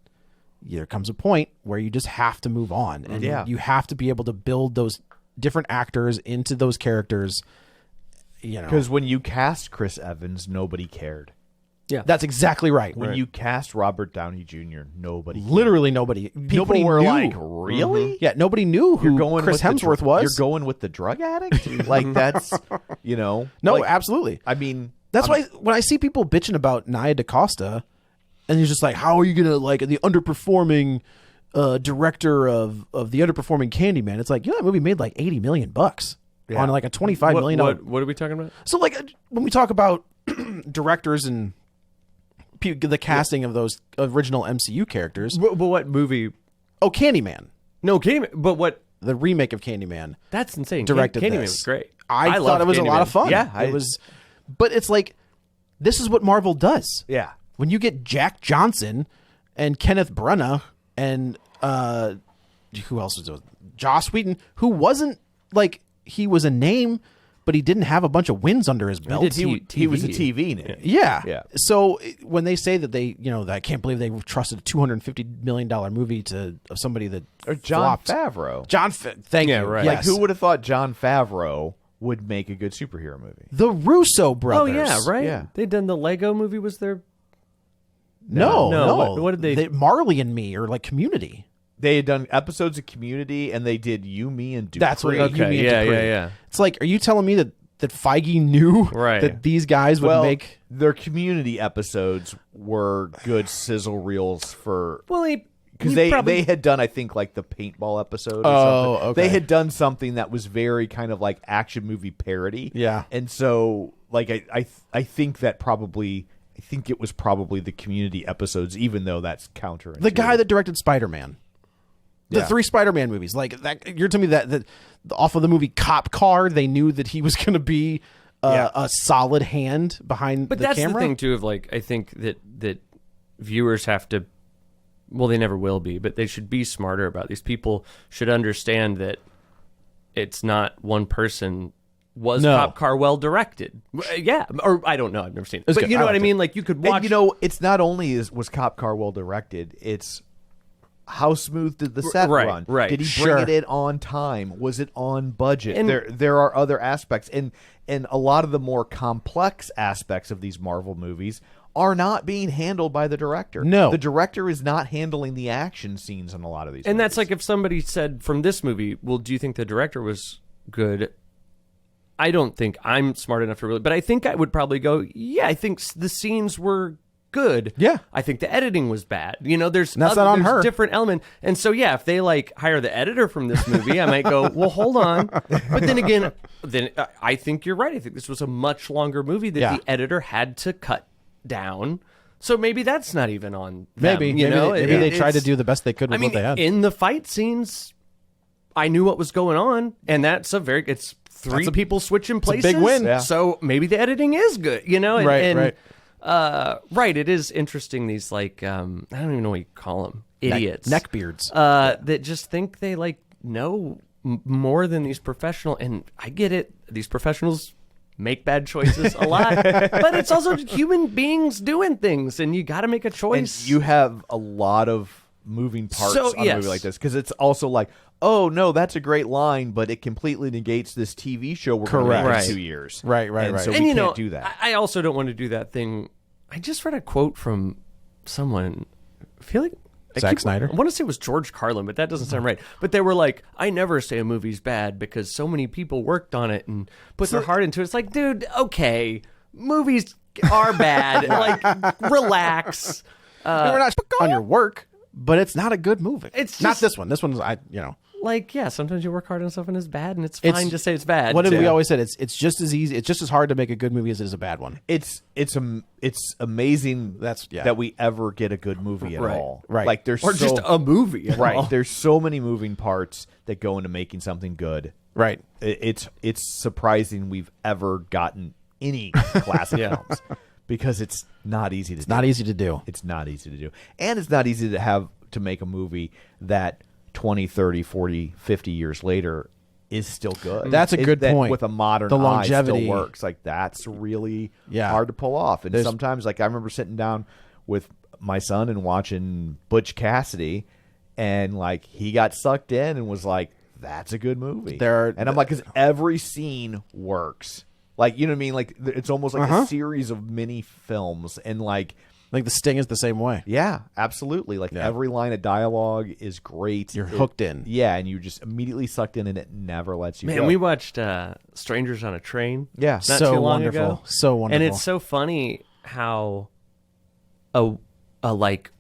there comes a point where you just have to move on. And you have to be able to build those different actors into those characters. Because when you cast Chris Evans, nobody cared. Yeah, that's exactly right. When you cast Robert Downey Jr., nobody cared. Literally nobody. People were knew. like, really? Mm-hmm. Yeah, nobody knew who Chris Hemsworth was. You're going with the drug addict? Like, that's, No, absolutely. I mean... That's why when I see people bitching about Nia DaCosta, and you're just like, how are you going to, the underperforming director of the underperforming Candyman? It's like, that movie made like $80 million on like a $25 million. What are we talking about? So, when we talk about directors and the casting of those original MCU characters. But what movie? Oh, Candyman. No, Candyman. But what? The remake of Candyman. That's insane. Directed Candyman this. was great. I thought it was Candyman. a lot of fun. Yeah. It was. But it's like, this is what Marvel does. Yeah. When you get Jack Johnson and Kenneth Branagh and who else was it? Joss Whedon, who wasn't he was a name, but he didn't have a bunch of wins under his belt. He was a TV name. Yeah. So when they say that that I can't believe they trusted a $250 million movie of somebody that or Jon flopped. Favreau. Thank you. Right. Yes. Like, who would have thought Jon Favreau would make a good superhero movie? The Russo brothers. Oh yeah, right. Yeah. They'd done the Lego movie. Was there? No. What did they? Marley and Me or Community. They had done episodes of Community, and they did You, Me, and Dupree. That's what. You mean Dupree. Yeah. It's like, are you telling me that Feige knew that these guys would make their Community episodes were good sizzle reels for? Well, because they had done, I think, the paintball episode. Or something. Okay. They had done something that was very kind of like action movie parody. Yeah, and so I think that probably. I think it was probably the Community episodes, even though that's counterintuitive. The guy that directed Spider-Man. The 3 Spider-Man movies, that you're telling me that off of the movie Cop Car, they knew that he was going to be a solid hand behind the camera. But that's the thing too. Of I think that viewers have to. Well, they never will be, but they should be smarter about these. People should understand that it's not one person. Was Cop Car well directed? Yeah, or I don't know. I've never seen it. But you know what I mean? You could watch. And, it's not only was Cop Car well directed. It's how smooth did the set run? Right. Did he bring it in on time? Was it on budget? And there are other aspects, and a lot of the more complex aspects of these Marvel movies are not being handled by the director. No. The director is not handling the action scenes in a lot of these And movies. that's like if somebody said from this movie, well, do you think the director was good? I don't think I'm smart enough to really, but I think I would probably go, yeah, I think the scenes were good. Yeah. I think the editing was bad. There's that's not on her. different element. And so, yeah, if they hire the editor from this movie, I might go, well, hold on. But then again, I think you're right. I think this was a much longer movie that the editor had to cut down. So maybe that's not even on them, Maybe they tried to do the best they could with what they had. In the fight scenes, I knew what was going on, and it's three people switching places. a big win. Yeah. So maybe the editing is good, and, Right. right. It is interesting. These I don't even know what you call them, idiots, Neckbeards. that just think they know more than these professional. And I get it. These professionals make bad choices a lot, but it's also human beings doing things, and you got to make a choice. And you have a lot of moving parts on a movie like this, because it's also like, oh no, that's a great line, but it completely negates this TV show we're going to make in 2 years. Right. And so and we can't do that. I also don't want to do that thing. I just read a quote from someone. I feel like Zack Snyder? I want to say it was George Carlin, but that doesn't sound right. But they were like, I never say a movie's bad because so many people worked on it and put their heart into it. It's like, dude, okay, movies are bad. Relax. We're not on your work, but it's not a good movie. It's not just- this one. This one's Sometimes you work hard on something that's bad, and it's fine to say it's bad. What did we too. always said? It's just as easy. It's just as hard to make a good movie as it is a bad one. It's amazing That's- yeah. that we ever get a good movie at all. Right. Like there's Or so, just a movie. at right. all. There's so many moving parts that go into making something good. Right. It's surprising we've ever gotten any classic films, because it's not easy to do. Not easy to do. It's not easy to do. And it's not easy to make a movie that 20, 30, 40, 50 years later is still good. That's a good that point. With a modern The eye longevity. still works. Like, that's really Yeah. hard to pull off. And sometimes, I remember sitting down with my son and watching Butch Cassidy, and he got sucked in and was like, that's a good movie. And I'm like, because every scene works. You know what I mean? It's almost like a series of mini films, and The Sting is the same way. yeah, absolutely. Every line of dialogue is great. You're hooked in. Yeah, and you're just immediately sucked in, and it never lets you Man, go. we watched Strangers on a Train. Yeah. not So too long wonderful. ago. So wonderful. And it's so funny how a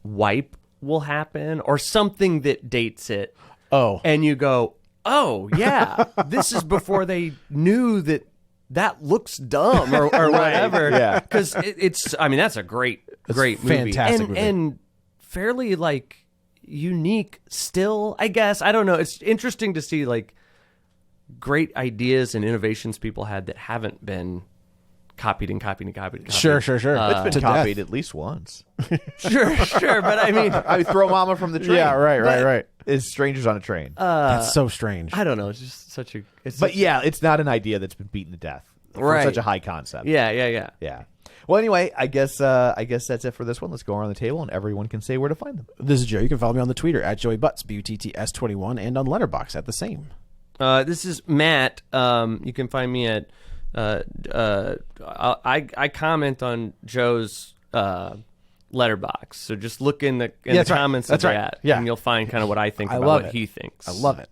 wipe will happen or something that dates it. Oh. And you go, oh yeah, this is before they knew that looks dumb or whatever. Yeah. Because that's a great movie. fantastic movie. And fairly unique still, I guess. I don't know. It's interesting to see great ideas and innovations people had that haven't been copied and copied and copied and copied. Sure. It's been To copied death. at least once. Sure. But I mean, I throw Mama from the train. Yeah, right. Is Strangers on a Train. That's so strange. I don't know. It's just such a. But yeah, it's not an idea that's been beaten to death. For Right. such a high concept. Yeah. Yeah. Well, anyway, I guess that's it for this one. Let's go around the table, and everyone can say where to find them. This is Joe. You can follow me on the Twitter at JoeyButts, BUTTS21, and on Letterboxd at the same. This is Matt. You can find me at. I comment on Joe's letterbox, so just look in the that's right. comments That's of right. that, Yeah. and you'll find kind of what I think I about love what it. he thinks. I love it.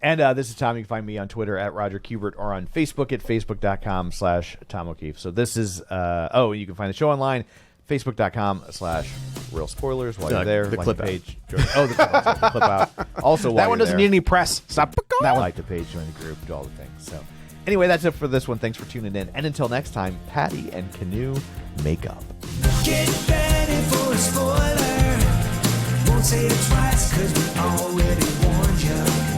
And this is Tom. You can find me on Twitter at Roger Kubert, or on Facebook at facebook.com/Tom O'Keefe. So this is, you can find the show online, facebook.com/Real Spoilers. While you're there, the like clip the out. page. The clip out. The clip out. Also, while That one you're doesn't there, need any press. Stop. That one. like the page, join the group, do all the things. So anyway, that's it for this one. Thanks for tuning in. And until next time, Patty and Canoe make up. Get ready for a spoiler. Won't say it twice, 'cause we already warned you.